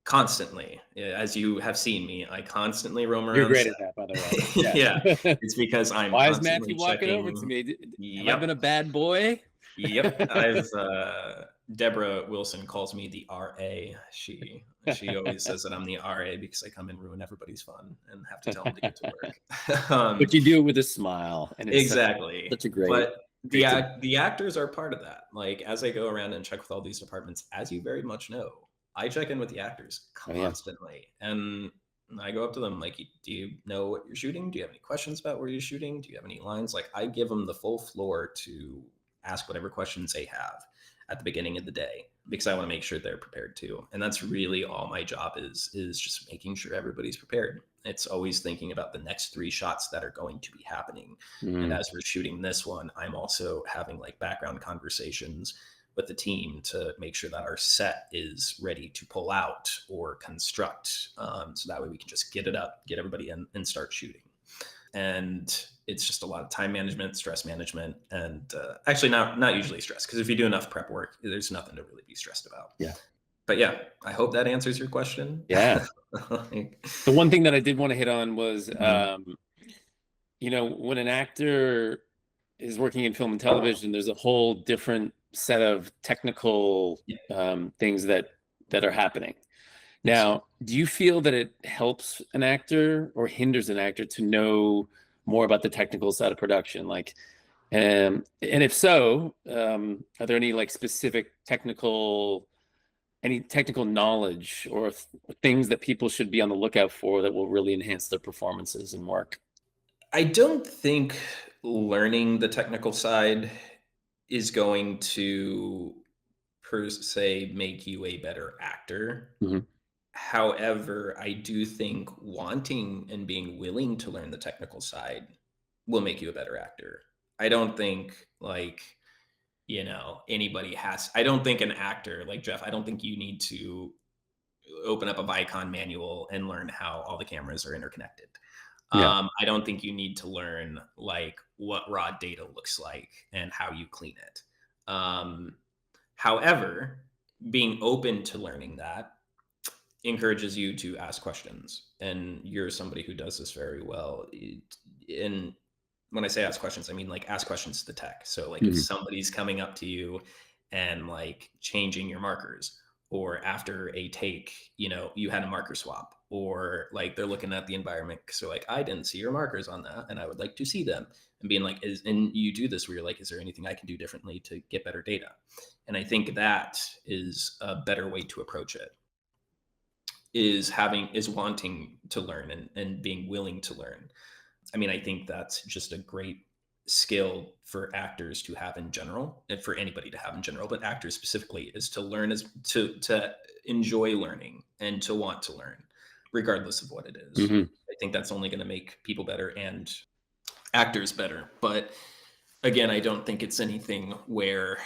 constantly. As you have seen me, I constantly roam around. You're great at that, by the way. Yeah, it's because I'm Why is constantly Matthew walking over to me? Have I been a bad boy? Yep. Deborah Wilson calls me the RA. She always says that I'm the RA because I come and ruin everybody's fun and have to tell them to get to work. But you do it with a smile. And it's exactly. Such a great. But the actors are part of that. Like as I go around and check with all these departments, as you very much know, I check in with the actors constantly. And I go up to them like, do you know what you're shooting? Do you have any questions about where you're shooting? Do you have any lines? Like I give them the full floor to ask whatever questions they have at the beginning of the day, because I want to make sure they're prepared too. And that's really all my job is just making sure everybody's prepared. It's always thinking about the next 3 shots that are going to be happening. And as we're shooting this one, I'm also having like background conversations with the team to make sure that our set is ready to pull out or construct. So that way we can just get it up, get everybody in, and start shooting. And it's just a lot of time management, stress management, and actually not usually stress, because if you do enough prep work, there's nothing to really be stressed about. Yeah. But yeah, I hope that answers your question. Yeah. Like, The one thing that I did want to hit on was, Mhm. when an actor is working in film and television, there's a whole different set of technical things that are happening. Yes. Now, do you feel that it helps an actor or hinders an actor to know more about the technical side of production? Like, and if so, are there any like specific any technical knowledge or things that people should be on the lookout for that will really enhance their performances and work? I don't think learning the technical side is going to per se make you a better actor. Mhm. However, I do think wanting and being willing to learn the technical side will make you a better actor. I don't think like, anybody has, I don't think an actor like Jeff, I don't think you need to open up a Vicon manual and learn how all the cameras are interconnected. Yeah. I don't think you need to learn like what raw data looks like and how you clean it. However, being open to learning that encourages you to ask questions, and you're somebody who does this very well. And when I say ask questions, I mean like ask questions to the tech. So like if Mhm. somebody's coming up to you and like changing your markers, or after a take, you had a marker swap, or like they're looking at the environment, so like I didn't see your markers on that and I would like to see them, and being like, and you do this where you're like, is there anything I can do differently to get better data? And I think that is a better way to approach it, is wanting to learn and being willing to learn. I mean, I think that's just a great skill for actors to have in general, and for anybody to have in general, but actors specifically, is to learn, is to enjoy learning and to want to learn, regardless of what it is. Mhm. I think that's only going to make people better and actors better. But again, I don't think it's anything where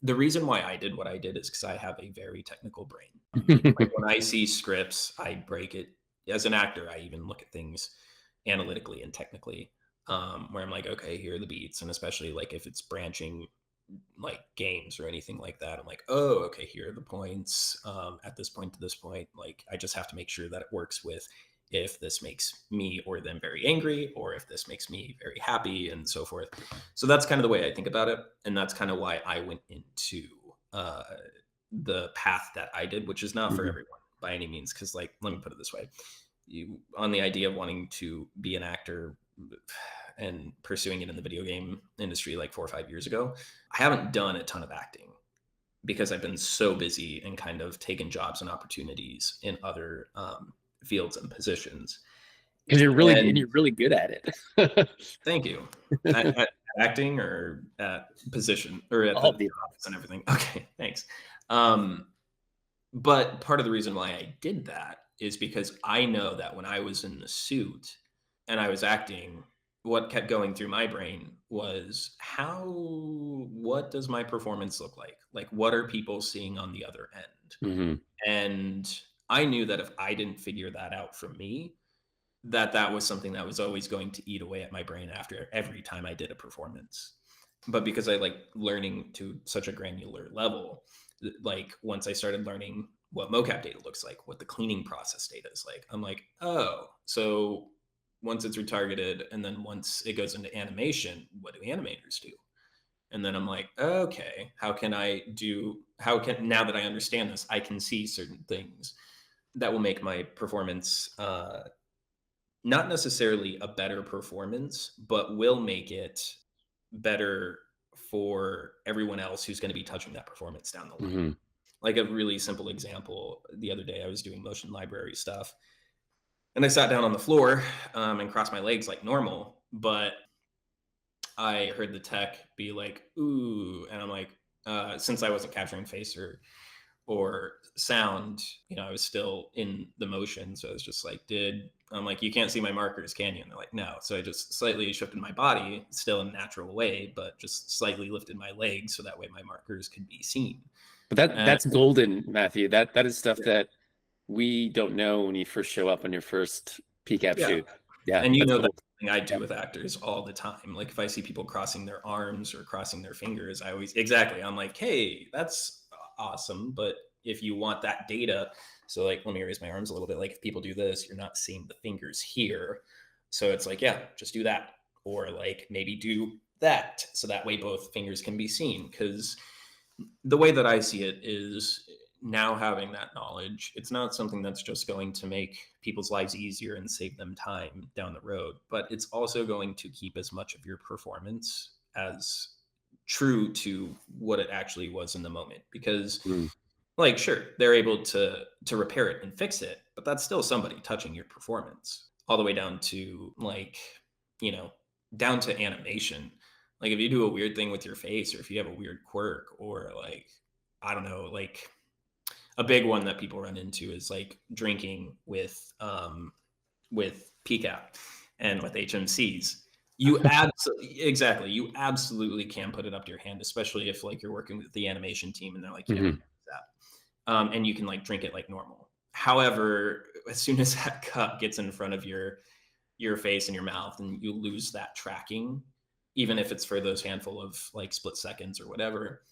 the reason why I did what I did is because I have a very technical brain. Like when I see scripts, I break it. As an actor, I even look at things analytically and technically, where I'm like, okay, here are the beats. And especially like if it's branching like games or anything like that, I'm like, oh, okay, here are the points, at this point to this point. Like I just have to make sure that it works with if this makes me or them very angry, or if this makes me very happy, and so forth. So that's kind of the way I think about it. And that's kind of why I went into uh, the path that I did, which is not for Mhm. everyone by any means. Cause like, let me put it this way. On the idea of wanting to be an actor and pursuing it in the video game industry like 4 or 5 years ago, I haven't done a ton of acting because I've been so busy and kind of taken jobs and opportunities in other fields and positions. Because And you're really good at it. thank you. At acting, or at position, or at the All of the jobs and everything. Okay, thanks. Um, but part of the reason why I did that is because I know that when I was in the suit and I was acting, what kept going through my brain was what does my performance look like? Like, what are people seeing on the other end? Mhm. And I knew that if I didn't figure that out for me, that was something that was always going to eat away at my brain after every time I did a performance. But because I like learning to such a granular level, like once I started learning what mocap data looks like, what the cleaning process data is like, I'm like, oh, so once it's retargeted and then once it goes into animation, what do animators do? And then I'm like, okay, now that I understand this, I can see certain things that will make my performance not necessarily a better performance, but will make it better for everyone else who's going to be touching that performance down the line. Mhm. Like a really simple example, the other day I was doing motion library stuff and I sat down on the floor, and crossed my legs like normal, but I heard the tech be like, ooh, and I'm like, since I wasn't capturing face or sound, I was still in the motion. So I was just like, I'm like, you can't see my markers, can you? And they're like, no. So I just slightly shifted my body, still in a natural way, but just slightly lifted my legs so that way my markers could be seen. But that's golden, Matthew. That is stuff Yeah. that we don't know when you first show up on your first PCAP shoot. Yeah. And that's that's cool. something I do with actors all the time. Like if I see people crossing their arms or crossing their fingers, I'm like, hey, that's awesome. But if you want that data, so like, let me raise my arms a little bit. Like if people do this, you're not seeing the fingers here. So it's like, yeah, just do that. Or like maybe do that. So that way both fingers can be seen. Because the way that I see it is, now having that knowledge, it's not something that's just going to make people's lives easier and save them time down the road, but it's also going to keep as much of your performance as true to what it actually was in the moment. Because like, sure, they're able to repair it and fix it, but that's still somebody touching your performance, all the way down to like, down to animation. Like if you do a weird thing with your face, or if you have a weird quirk, or like, I don't know, like a big one that people run into is like drinking with PCAP and with HMCs. You absolutely can put it up to your hand, especially if like you're working with the animation team and they're like, yeah, that, and you can like drink it like normal. However, as soon as that cup gets in front of your face and your mouth, and you lose that tracking, even if it's for those handful of like split seconds or whatever.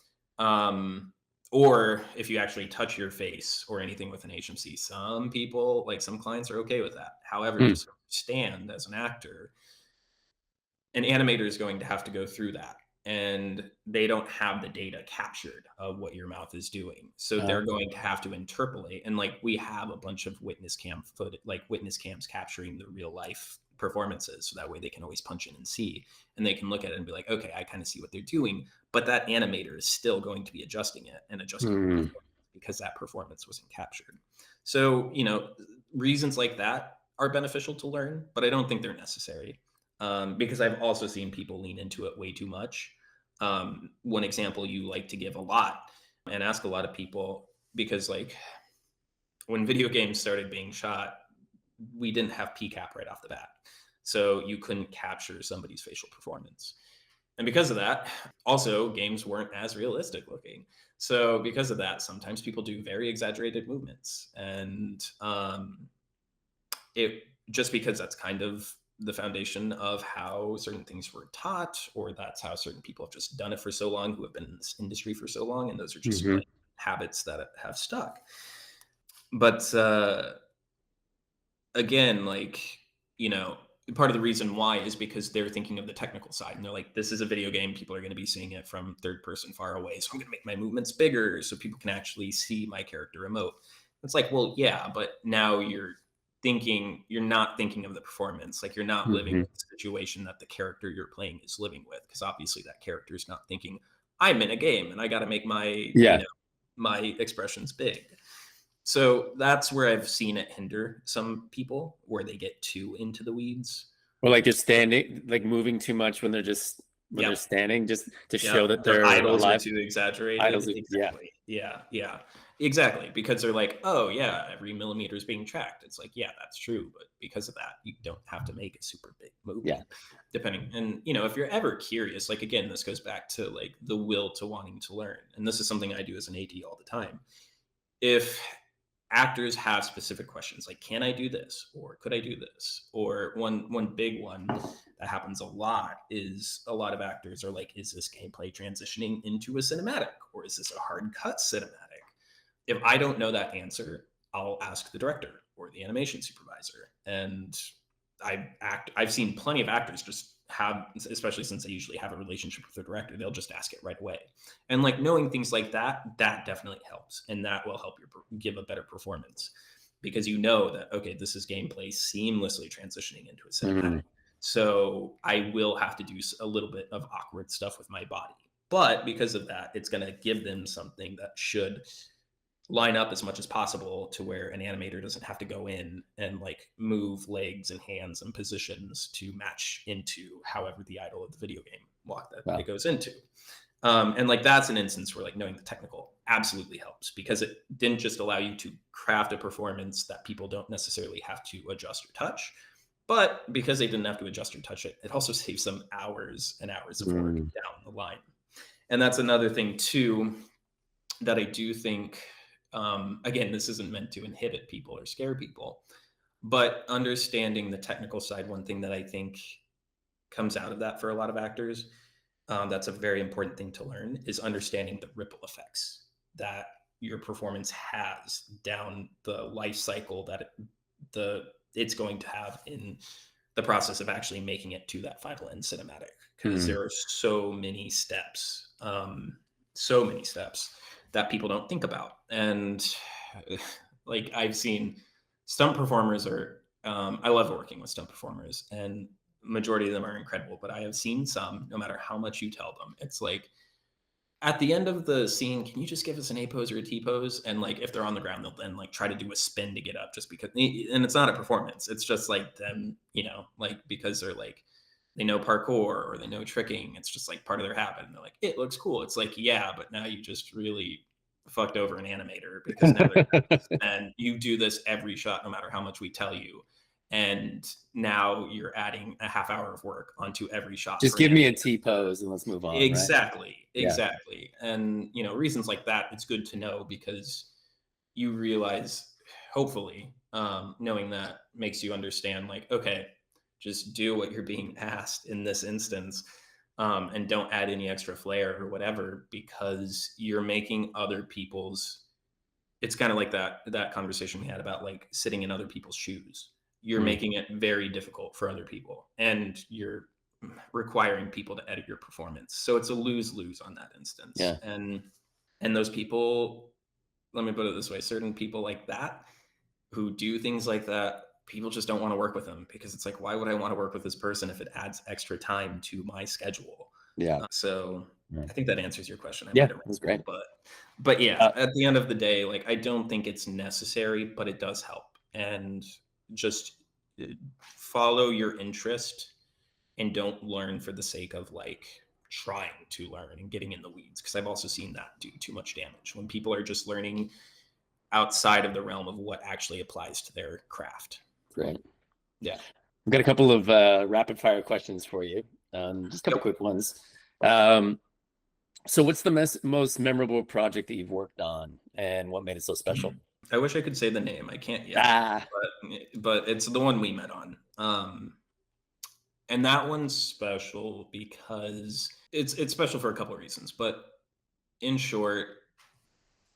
Or if you actually touch your face or anything with an HMC, some people, like some clients, are okay with that. However, just understand, as an actor, an animator is going to have to go through that, and they don't have the data captured of what your mouth is doing. So they're going to have to interpolate. And like, we have a bunch of witness cams capturing the real life performances, so that way they can always punch in and see, and they can look at it and be like, okay, I kind of see what they're doing. But that animator is still going to be adjusting it and adjusting because that performance wasn't captured. So, reasons like that are beneficial to learn, but I don't think they're necessary, because I've also seen people lean into it way too much. One example you like to give a lot and ask a lot of people, because like when video games started being shot, we didn't have PCAP right off the bat. So you couldn't capture somebody's facial performance. And because of that, also games weren't as realistic looking. So because of that, sometimes people do very exaggerated movements. And it just because that's kind of the foundation of how certain things were taught, or that's how certain people have just done it for so long, who have been in this industry for so long. And those are just like habits that have stuck. But again, like, part of the reason why is because they're thinking of the technical side, and they're like, this is a video game, people are going to be seeing it from third person far away, so I'm going to make my movements bigger so people can actually see my character emote. It's like, well, yeah, but now you're not thinking of the performance. Like, you're not living with the situation that the character you're playing is living with, because obviously that character is not thinking, I'm in a game and I got to make my my expressions big. So that's where I've seen it hinder some people, where they get too into the weeds. Or like just standing, like moving too much when they're standing, just to show that Their they're idols alive. are too exaggerated. Exactly. Yeah. Exactly. Because they're like, oh yeah, every millimeter is being tracked. It's like, yeah, that's true. But because of that, you don't have to make a super big movement. Depending. And, if you're ever curious, like, again, this goes back to like the will to wanting to learn. And this is something I do as an AD all the time. If actors have specific questions, like, can I do this, or could I do this, or one big one that happens a lot is, a lot of actors are like, is this gameplay transitioning into a cinematic, or is this a hard cut cinematic? If I don't know that answer, I'll ask the director or the animation supervisor. And I've seen plenty of actors just have, especially since they usually have a relationship with the director, they'll just ask it right away. And like, knowing things like that definitely helps, and that will help you give a better performance, because that, okay, this is gameplay seamlessly transitioning into a cinematic. So I will have to do a little bit of awkward stuff with my body, but because of that, it's going to give them something that should line up as much as possible, to where an animator doesn't have to go in and like move legs and hands and positions to match into however the idol of the video game walk that it goes into. And like that's an instance where like knowing the technical absolutely helps because it didn't just allow you to craft a performance that people don't necessarily have to adjust or touch, but because they didn't have to adjust or touch it, it also saves them hours and hours of work Mm. down the line. And that's another thing too that I do think. Again, this isn't meant to inhibit people or scare people, but understanding the technical side, one thing that I think comes out of that for a lot of actors, that's a very important thing to learn, is understanding the ripple effects that your performance has down the life cycle that it's going to have in the process of actually making it to that final end cinematic, because Mm. there are so many steps that people don't think about. And like I've seen stunt performers are I love working with stunt performers, and majority of them are incredible, but I have seen some, no matter how much you tell them, it's like at the end of the scene, can you just give us an A pose or a T pose? And like if they're on the ground, they'll then like try to do a spin to get up just because, and it's not a performance. It's just like them, like because they're like they know parkour or they know tricking. It's just like part of their habit. And they're like, it looks cool. It's like, yeah, but now you just really fucked over an animator because now they're and you do this every shot, no matter how much we tell you. And now you're adding a half hour of work onto every shot. Just for an give me a animator. T pose and let's move on, right? Exactly. Yeah. Exactly. And, reasons like that, it's good to know because you realize, hopefully, knowing that makes you understand, like, okay, just do what you're being asked in this instance, and don't add any extra flair or whatever, because you're making other people's, it's kind of like that conversation we had about like sitting in other people's shoes. You're Mm. making it very difficult for other people, and you're requiring people to edit your performance. So it's a lose-lose on that instance. Yeah. And those people, let me put it this way, certain people like that who do things like that, people just don't want to work with them because it's like, why would I want to work with this person if it adds extra time to my schedule? Yeah. So Yeah. I think that answers your question. Yeah, that's great. But yeah, at the end of the day, like I don't think it's necessary, but it does help. And just follow your interest and don't learn for the sake of like trying to learn and getting in the weeds, because I've also seen that do too much damage when people are just learning outside of the realm of what actually applies to their craft. Great. Yeah. I've got a couple of rapid fire questions for you. Just a couple quick ones. So what's the most memorable project that you've worked on and what made it so special? I wish I could say the name. I can't yet. But it's the one we met on. And that one's special because it's special for a couple of reasons. But in short,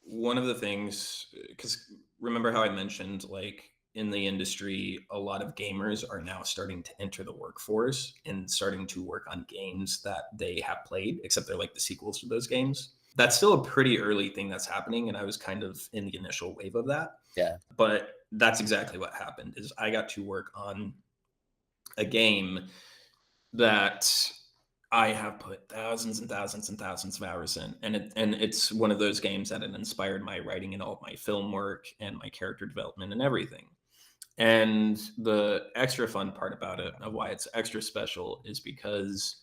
one of the things, because remember how I mentioned, like in the industry, a lot of gamers are now starting to enter the workforce and starting to work on games that they have played, except they're like the sequels to those games. That's still a pretty early thing that's happening, and I was kind of in the initial wave of that. Yeah. But that's exactly what happened, is I got to work on a game that I have put thousands and thousands and thousands of hours in. And it's one of those games that it inspired my writing and all of my film work and my character development and everything. And the extra fun part about it, of why it's extra special, is because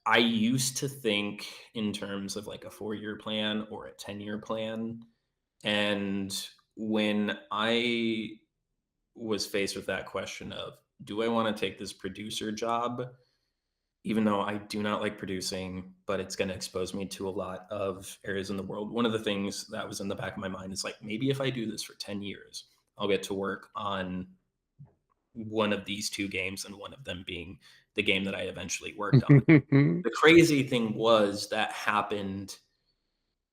I used to think in terms of like a 4-year plan or a 10-year plan. And when I was faced with that question of, do I want to take this producer job, even though I do not like producing, but it's going to expose me to a lot of areas in the world. One of the things that was in the back of my mind is like, maybe if I do this for 10 years, I'll get to work on one of these 2 games, and one of them being the game that I eventually worked on. The crazy thing was that happened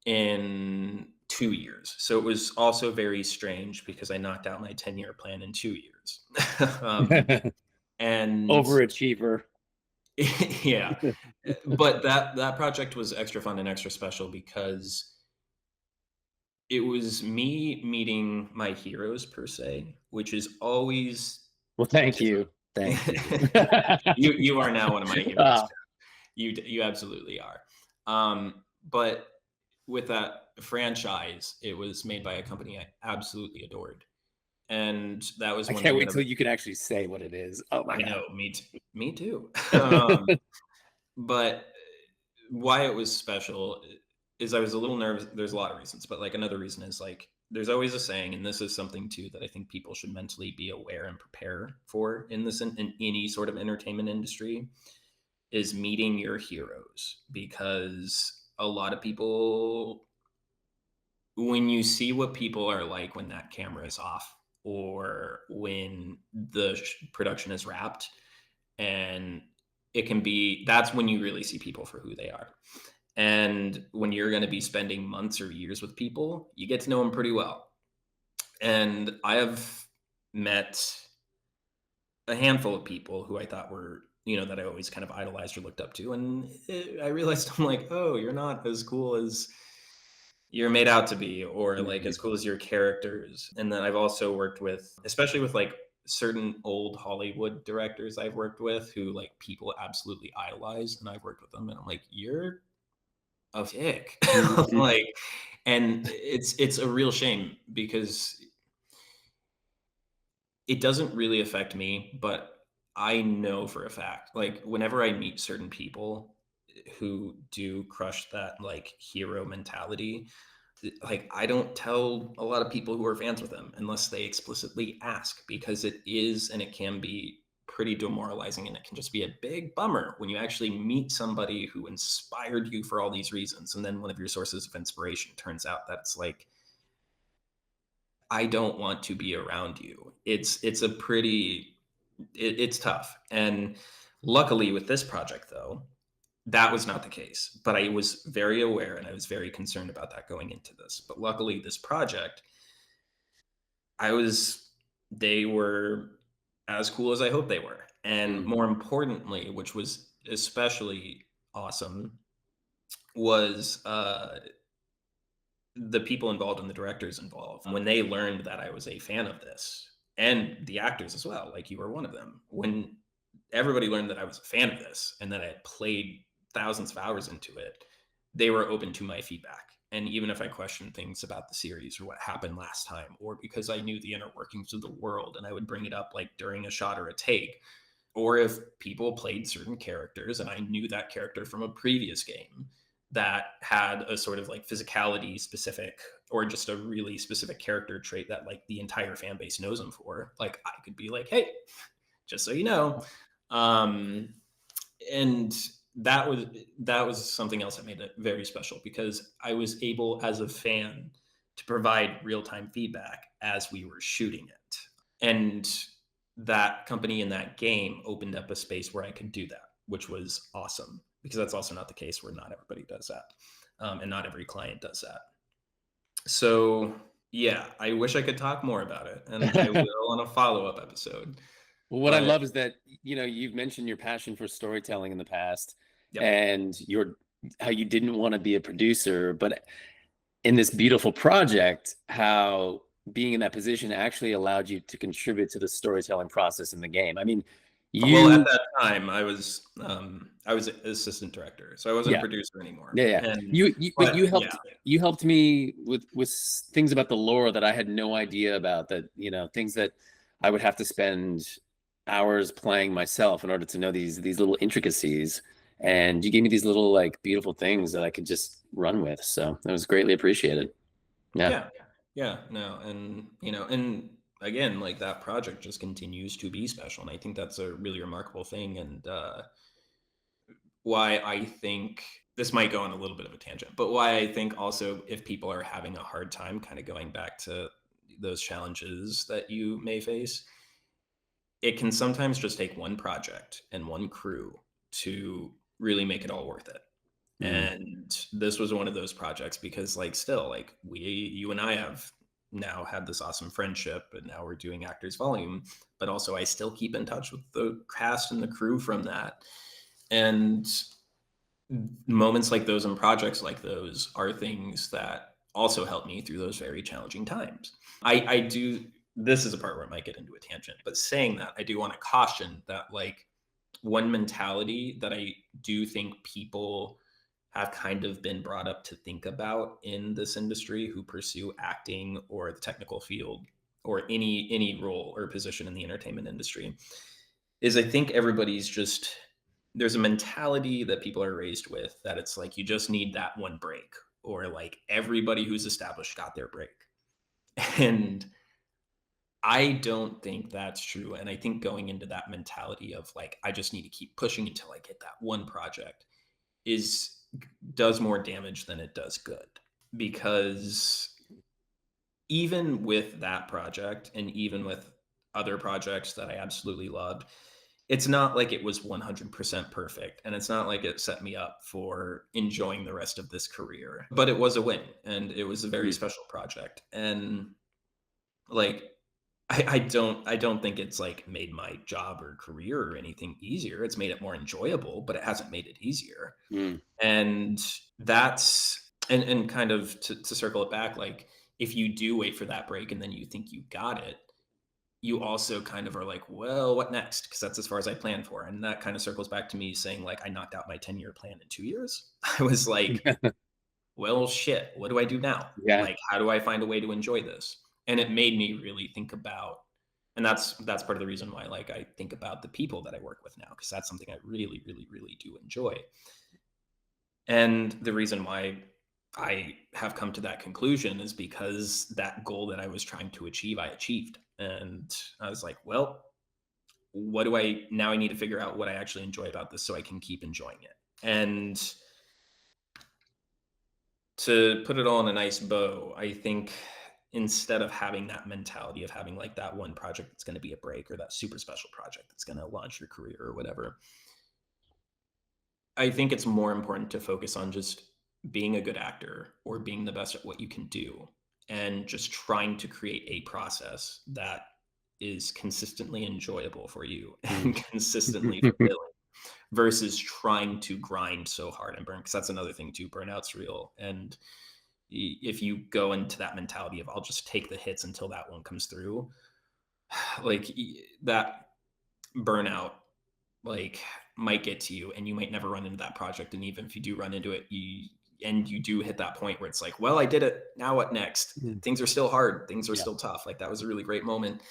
in 2 years. So it was also very strange because I knocked out my 10-year plan in 2 years. And overachiever. Yeah. But that project was extra fun and extra special because it was me meeting my heroes, per se, which is always Well, thank you. You are now one of my heroes. You absolutely are. But with that franchise, it was made by a company I absolutely adored. And that was I one can't thing wait till you can actually say what it is. Oh my I God. know, me too. But why it was special is I was a little nervous. There's a lot of reasons, but like another reason is like there's always a saying, and this is something too that I think people should mentally be aware and prepare for in in any sort of entertainment industry is meeting your heroes, because a lot of people, when you see what people are like when that camera is off or when the production is wrapped, and it can be, that's when you really see people for who they are. And when you're going to be spending months or years with people, you get to know them pretty well. And I have met a handful of people who I thought were, that I always kind of idolized or looked up to. And I realized I'm like, oh, you're not as cool as you're made out to be, or like Mhm. as cool as your characters. And then I've also worked with, especially with like certain old Hollywood directors I've worked with who like people absolutely idolize. And I've worked with them and I'm like, you're a ick. Mhm. Like, and it's a real shame because it doesn't really affect me, but I know for a fact, like whenever I meet certain people who do crush that like hero mentality, like I don't tell a lot of people who are fans with them unless they explicitly ask, because it is and it can be pretty demoralizing, and it can just be a big bummer when you actually meet somebody who inspired you for all these reasons, and then one of your sources of inspiration turns out that it's like, I don't want to be around you. It's a pretty it's tough. And luckily with this project though, that was not the case. But I was very aware and I was very concerned about that going into this. But luckily this project, I was they were as cool as I hoped they were. And Mm. more importantly, which was especially awesome, was the people involved and the directors involved, when they learned that I was a fan of this, and the actors as well, like you were one of them, when everybody learned that I was a fan of this and that I had played thousands of hours into it, they were open to my feedback. And even if I questioned things about the series or what happened last time, or because I knew the inner workings of the world and I would bring it up like during a shot or a take, or if people played certain characters and I knew that character from a previous game that had a sort of like physicality specific or just a really specific character trait that like the entire fan base knows him for, like I could be like, hey, just so you know. um and that was something else that made it very special, because I was able as a fan to provide real-time feedback as we were shooting it. And that company in that game opened up a space where I could do that, which was awesome, because that's also not the case where not everybody does that. And not every client does that. So yeah, I wish I could talk more about it, and I will on a follow-up episode. Well, what I But love is that, you've mentioned your passion for storytelling in the past yep. and your how you didn't want to be a producer, but in this beautiful project, how being in that position actually allowed you to contribute to the storytelling process in the game. I mean, Well, at you, that time, I was assistant director, so I wasn't a yeah, producer anymore. yeah, yeah. And But but yeah, you helped me with things about the lore that I had no idea about, that, things that I would have to spend hours playing myself in order to know these little intricacies. And you gave me these little like beautiful things that I could just run with. So that was greatly appreciated. Yeah. yeah, yeah, no, and and again, like that project just continues to be special, and I think that's a really remarkable thing. And why I think this might go on a little bit of a tangent, but why I think also if people are having a hard time kind of going back to those challenges that you may face, it can sometimes just take one project and one crew to really make it all worth it. Mm. And this was one of those projects, because like still like you and I have now had this awesome friendship, and now we're doing Actors Volume, but also I still keep in touch with the cast and the crew from that. And moments like those and projects like those are things that also help me through those very challenging times. I do, this is a part where I might get into a tangent, but saying that, I do want to caution that like one mentality that I do think people have kind of been brought up to think about in this industry who pursue acting or the technical field or any role or position in the entertainment industry is, I think everybody's just there's a mentality that people are raised with that it's like you just need that one break, or like everybody who's established got their break. And I don't think that's true. And I think going into that mentality of like, I just need to keep pushing until I get that one project is does more damage than it does good. Because even with that project and even with other projects that I absolutely loved, it's not like it was 100% perfect. And it's not like it set me up for enjoying the rest of this career, but it was a win and it was a very Mm. special project. And like, I don't think it's like made my job or career or anything easier. It's made it more enjoyable, but it hasn't made it easier. Mm. And that's and kind of to circle it back, like if you do wait for that break and then you think you got it, you also kind of are like, well, what next? Because that's as far as I planned for. And that kind of circles back to me saying, like, I knocked out my 10-year plan in 2 years. I was like, well, shit, what do I do now? Yeah. Like, how do I find a way to enjoy this? And it made me really think about, and that's part of the reason why, like, I think about the people that I work with now, because that's something I really, really, really do enjoy. And the reason why I have come to that conclusion is because that goal that I was trying to achieve, I achieved. And I was like, well, what do I now? I need to figure out what I actually enjoy about this so I can keep enjoying it. And to put it all in a nice bow, I think instead of having that mentality of having like that one project that's going to be a break or that super special project that's going to launch your career or whatever, I think it's more important to focus on just being a good actor or being the best at what you can do and just trying to create a process that is consistently enjoyable for you Mm. and consistently fulfilling versus trying to grind so hard and burn, because that's another thing too. Burnout's real. And if you go into that mentality of I'll just take the hits until that one comes through, like that burnout like might get to you and you might never run into that project. And even if you do run into it, you do hit that point where it's like, well, I did it, now what next? Mm. Things are still hard, things are Yeah. still tough. Like that was a really great moment.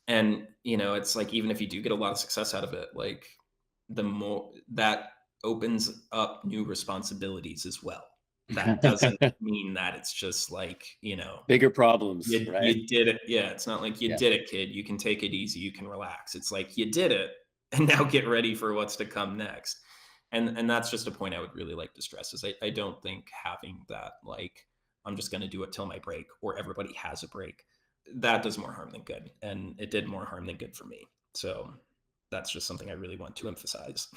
And it's like even if you do get a lot of success out of it, like the more that opens up new responsibilities as well. That doesn't mean that it's just like, Bigger problems, right? you did it. Yeah, it's not like you Yeah. did it, kid. You can take it easy. You can relax. It's like you did it, and now get ready for what's to come next. And that's just a point I would really like to stress is I don't think having that like I'm just going to do it till my break or everybody has a break, that does more harm than good, and it did more harm than good for me. So that's just something I really want to emphasize.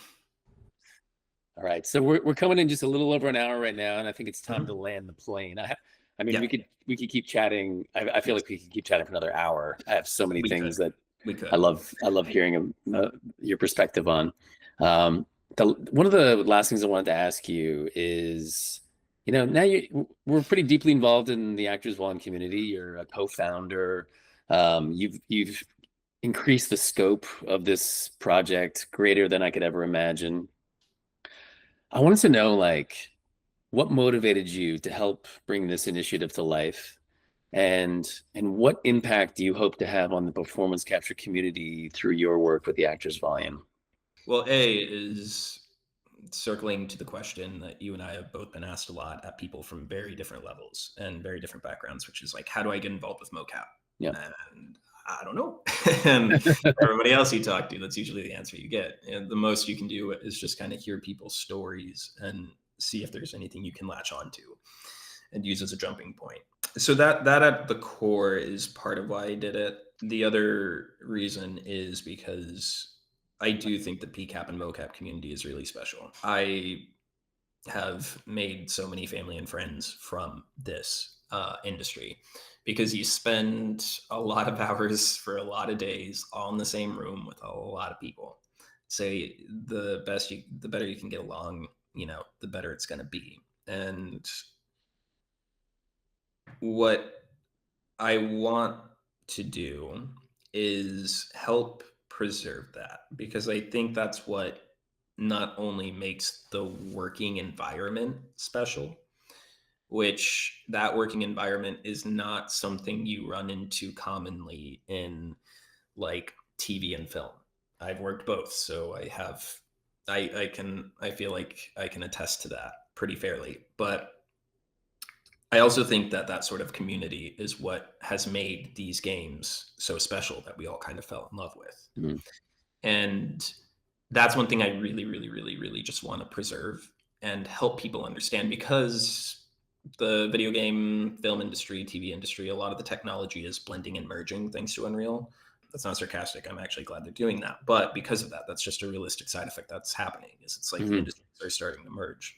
All right, so we're coming in just a little over an hour right now, and I think it's time to Mhm. land the plane. I mean, Yeah, we could keep chatting. I feel like we could keep chatting for another hour. I have so many we could. things that We could. I love hearing your perspective on. Um, one of the last things I wanted to ask you is, now we're pretty deeply involved in the Actors One community. You're a co-founder. You've increased the scope of this project greater than I could ever imagine. I wanted to know, like, what motivated you to help bring this initiative to life, and what impact do you hope to have on the performance capture community through your work with the Actors Volume? Well, A is circling to the question that you and I have both been asked a lot at people from very different levels and very different backgrounds, which is like, how do I get involved with mocap? Yeah. And I don't know. And everybody else you talk to, that's usually the answer you get. And the most you can do is just kind of hear people's stories and see if there's anything you can latch onto and use as a jumping point. So that at the core is part of why I did it. The other reason is because I do think the PCAP and mocap community is really special. I have made so many family and friends from this industry because you spend a lot of hours for a lot of days all in the same room with a lot of people. Say the better you can get along, the better it's going to be. And what I want to do is help preserve that because I think that's what not only makes the working environment special, which that working environment is not something you run into commonly in like TV and film. I've worked both, so I have I feel like I can attest to that pretty fairly. But I also think that that sort of community is what has made these games so special that we all kind of fell in love with. Mm. And that's one thing I really, really, really, really just want to preserve and help people understand, because the video game, film industry, TV industry, a lot of the technology is blending and merging thanks to Unreal. That's not sarcastic. I'm actually glad they're doing that. But because of that, that's just a realistic side effect that's happening. Is it's like the Mhm. industries are starting to merge.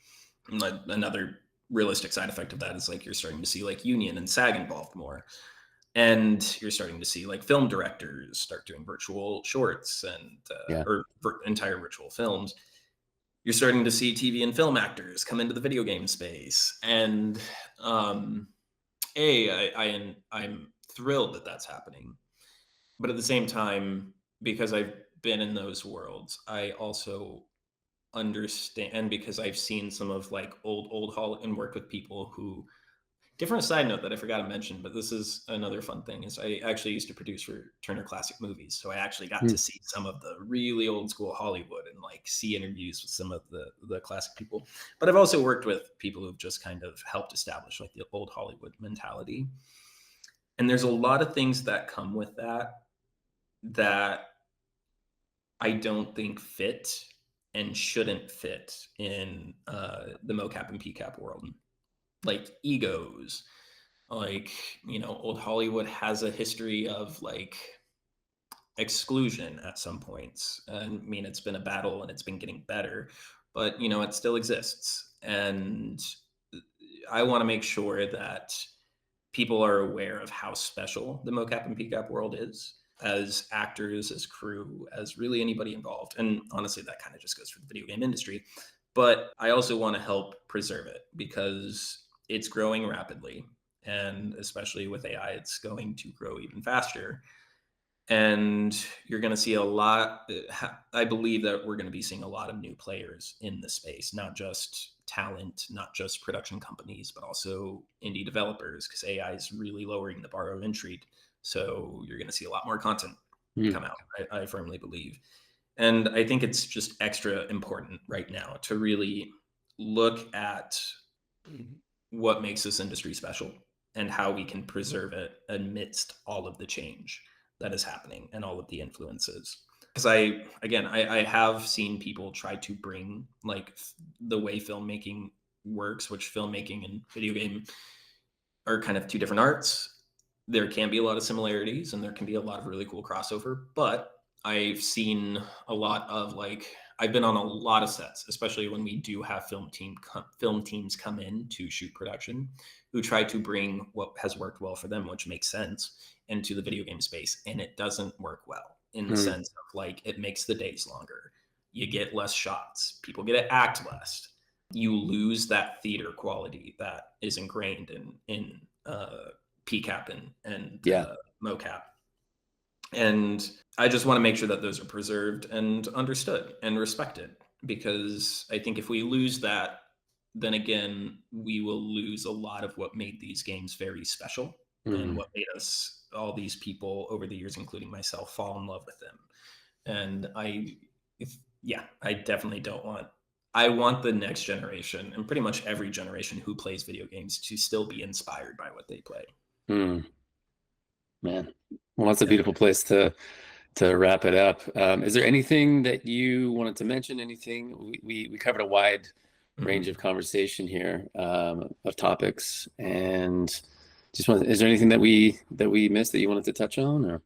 And like another realistic side effect of that is like you're starting to see like union and SAG involved more, and you're starting to see like film directors start doing virtual shorts and Yeah. entire virtual films. You're starting to see TV and film actors come into the video game space, and um, I'm thrilled that that's happening. But at the same time, because I've been in those worlds, I also understand, and because I've seen some of like old Hollywood and worked with people who, different side note that I forgot to mention, but this is another fun thing, is I actually used to produce for Turner Classic Movies. So I actually got Mm. to see some of the really old school Hollywood and like see interviews with some of the classic people. But I've also worked with people who've just kind of helped establish like the old Hollywood mentality. And there's a lot of things that come with that I don't think fit and shouldn't fit in the mocap and PCAP world, like egos. Like, old Hollywood has a history of like exclusion at some points. I mean, it's been a battle and it's been getting better, but it still exists. And I want to make sure that people are aware of how special the mocap and PCAP world is, as actors, as crew, as really anybody involved. And honestly, that kind of just goes for the video game industry. But I also want to help preserve it because it's growing rapidly. And especially with AI, it's going to grow even faster. And you're going to see a lot. I believe that we're going to be seeing a lot of new players in the space, not just talent, not just production companies, but also indie developers, because AI is really lowering the bar of entry. So you're going to see a lot more content Mm. come out, I firmly believe. And I think it's just extra important right now to really look at what makes this industry special and how we can preserve it amidst all of the change that is happening and all of the influences. Because I have seen people try to bring like the way filmmaking works, which filmmaking and video game are kind of two different arts. There can be a lot of similarities and there can be a lot of really cool crossover, but I've seen a lot of like I've been on a lot of sets, especially when we do have film teams come in to shoot production, who try to bring what has worked well for them, which makes sense, into the video game space, and it doesn't work well in the Mm. sense of like it makes the days longer. You get less shots, people get to act less, you lose that theater quality that is ingrained in PCAP and Yeah. mocap. And I just want to make sure that those are preserved and understood and respected, because I think if we lose that, then again, we will lose a lot of what made these games very special and Mm. what made us, all these people over the years, including myself, fall in love with them. And I definitely don't want. I want the next generation and pretty much every generation who plays video games to still be inspired by what they play. Mm. Man, well, that's a Yeah. beautiful place to wrap it up. Is there anything that you wanted to mention? Anything? We covered a wide range Mhm. of conversation here, of topics, and is there anything that we missed that you wanted to touch on, or?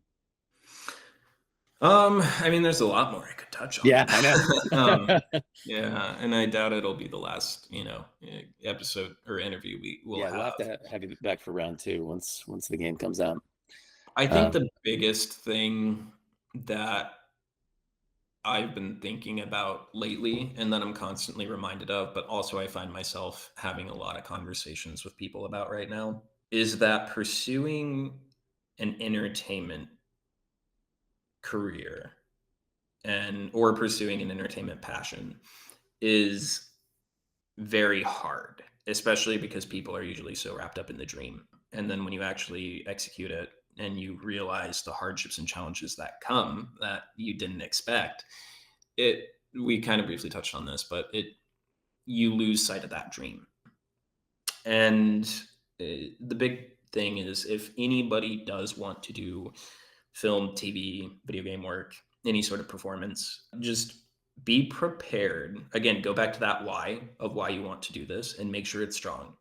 I mean, there's a lot more I could touch Yeah, on. I know. Yeah, and I doubt it'll be the last, episode or interview we will Yeah, we'll have. have to have you back for round two once the game comes out. I think Um, the biggest thing that I've been thinking about lately, and that I'm constantly reminded of, but also I find myself having a lot of conversations with people about right now, is that pursuing an entertainment career and or pursuing an entertainment passion is very hard, especially because people are usually so wrapped up in the dream. And then when you actually execute it and you realize the hardships and challenges that come that you didn't expect, it we kind of briefly touched on this, but you lose sight of that dream. And the big thing is, if anybody does want to do film, TV, video game work, any sort of performance, just be prepared. Again, go back to that why of why you want to do this and make sure it's strong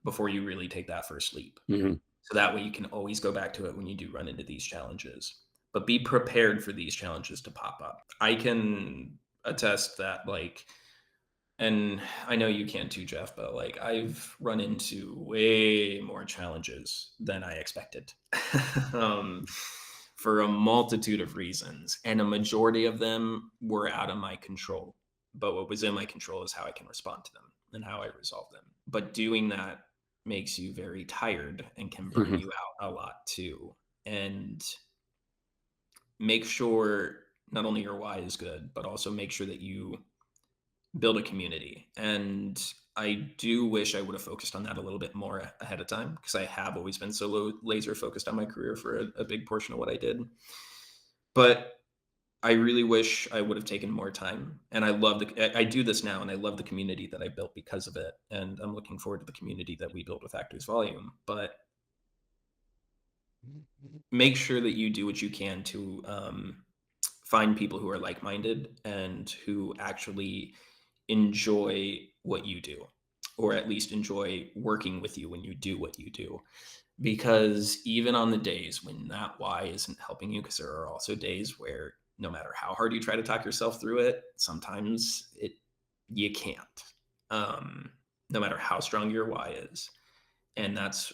before you really take that first leap. Mm-hmm. So that way you can always go back to it when you do run into these challenges. But be prepared for these challenges to pop up. I can attest that, like, and I know you can too, Jeff, but like I've run into way more challenges than I expected. For a multitude of reasons, and a majority of them were out of my control. But what was in my control is how I can respond to them and how I resolve them. But doing that makes you very tired and can burn you out a lot too. And make sure not only your why is good, but also make sure that you build a community. And I do wish I would have focused on that a little bit more ahead of time, because I have always been so laser focused on my career for a big portion of what I did. But I really wish I would have taken more time. And I do this now, and I love the community that I built because of it. And I'm looking forward to the community that we build with Actors Volume. But make sure that you do what you can to find people who are like-minded and who actually enjoy what you do, or at least enjoy working with you when you do what you do. Because even on the days when that why isn't helping you, because there are also days where no matter how hard you try to talk yourself through it, sometimes you can't, no matter how strong your why is. And that's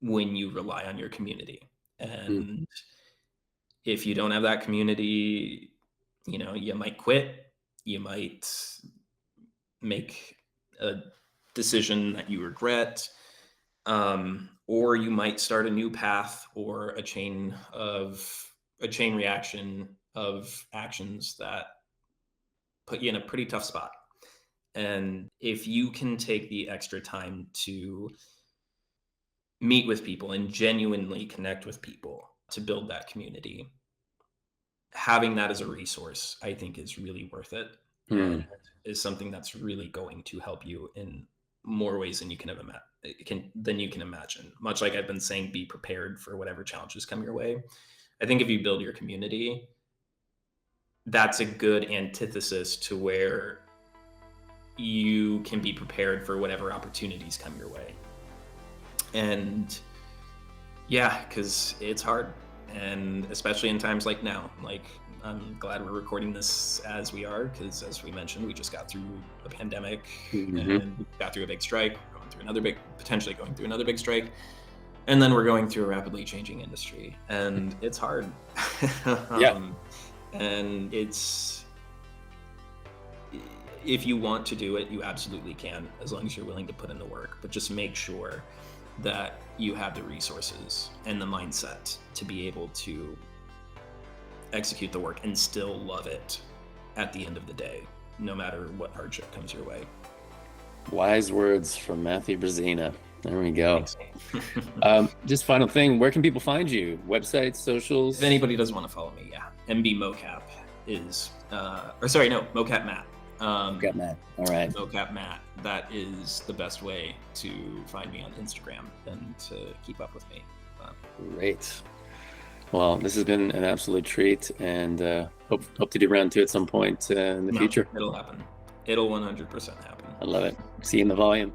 when you rely on your community. And if you don't have that community, you might quit, you might make a decision that you regret, or you might start a new path or a chain reaction of actions that put you in a pretty tough spot. And if you can take the extra time to meet with people and genuinely connect with people to build that community, having that as a resource, I think, is really worth it. And is something that's really going to help you in more ways than you can imagine. Much like I've been saying, be prepared for whatever challenges come your way. I think if you build your community, that's a good antithesis to where you can be prepared for whatever opportunities come your way. And yeah, because it's hard. And especially in times like now, like I'm glad we're recording this as we are, because as we mentioned, we just got through a pandemic and got through a big strike, potentially going through another big strike. And then we're going through a rapidly changing industry, and it's hard. And if you want to do it, you absolutely can, as long as you're willing to put in the work. But just make sure that you have the resources and the mindset to be able to execute the work and still love it at the end of the day, no matter what hardship comes your way. Wise words from Matthew Brezina. There we go. Just final thing, where can people find you? Websites, socials? If anybody doesn't want to follow me, MB Mocap is, Mocap Matt. Mocap Matt. All right. Mocap Matt. That is the best way to find me on Instagram and to keep up with me. Great. Well, this has been an absolute treat, and hope to do round two at some point in the future. It'll happen. It'll 100% happen. I love it. See you in the volume.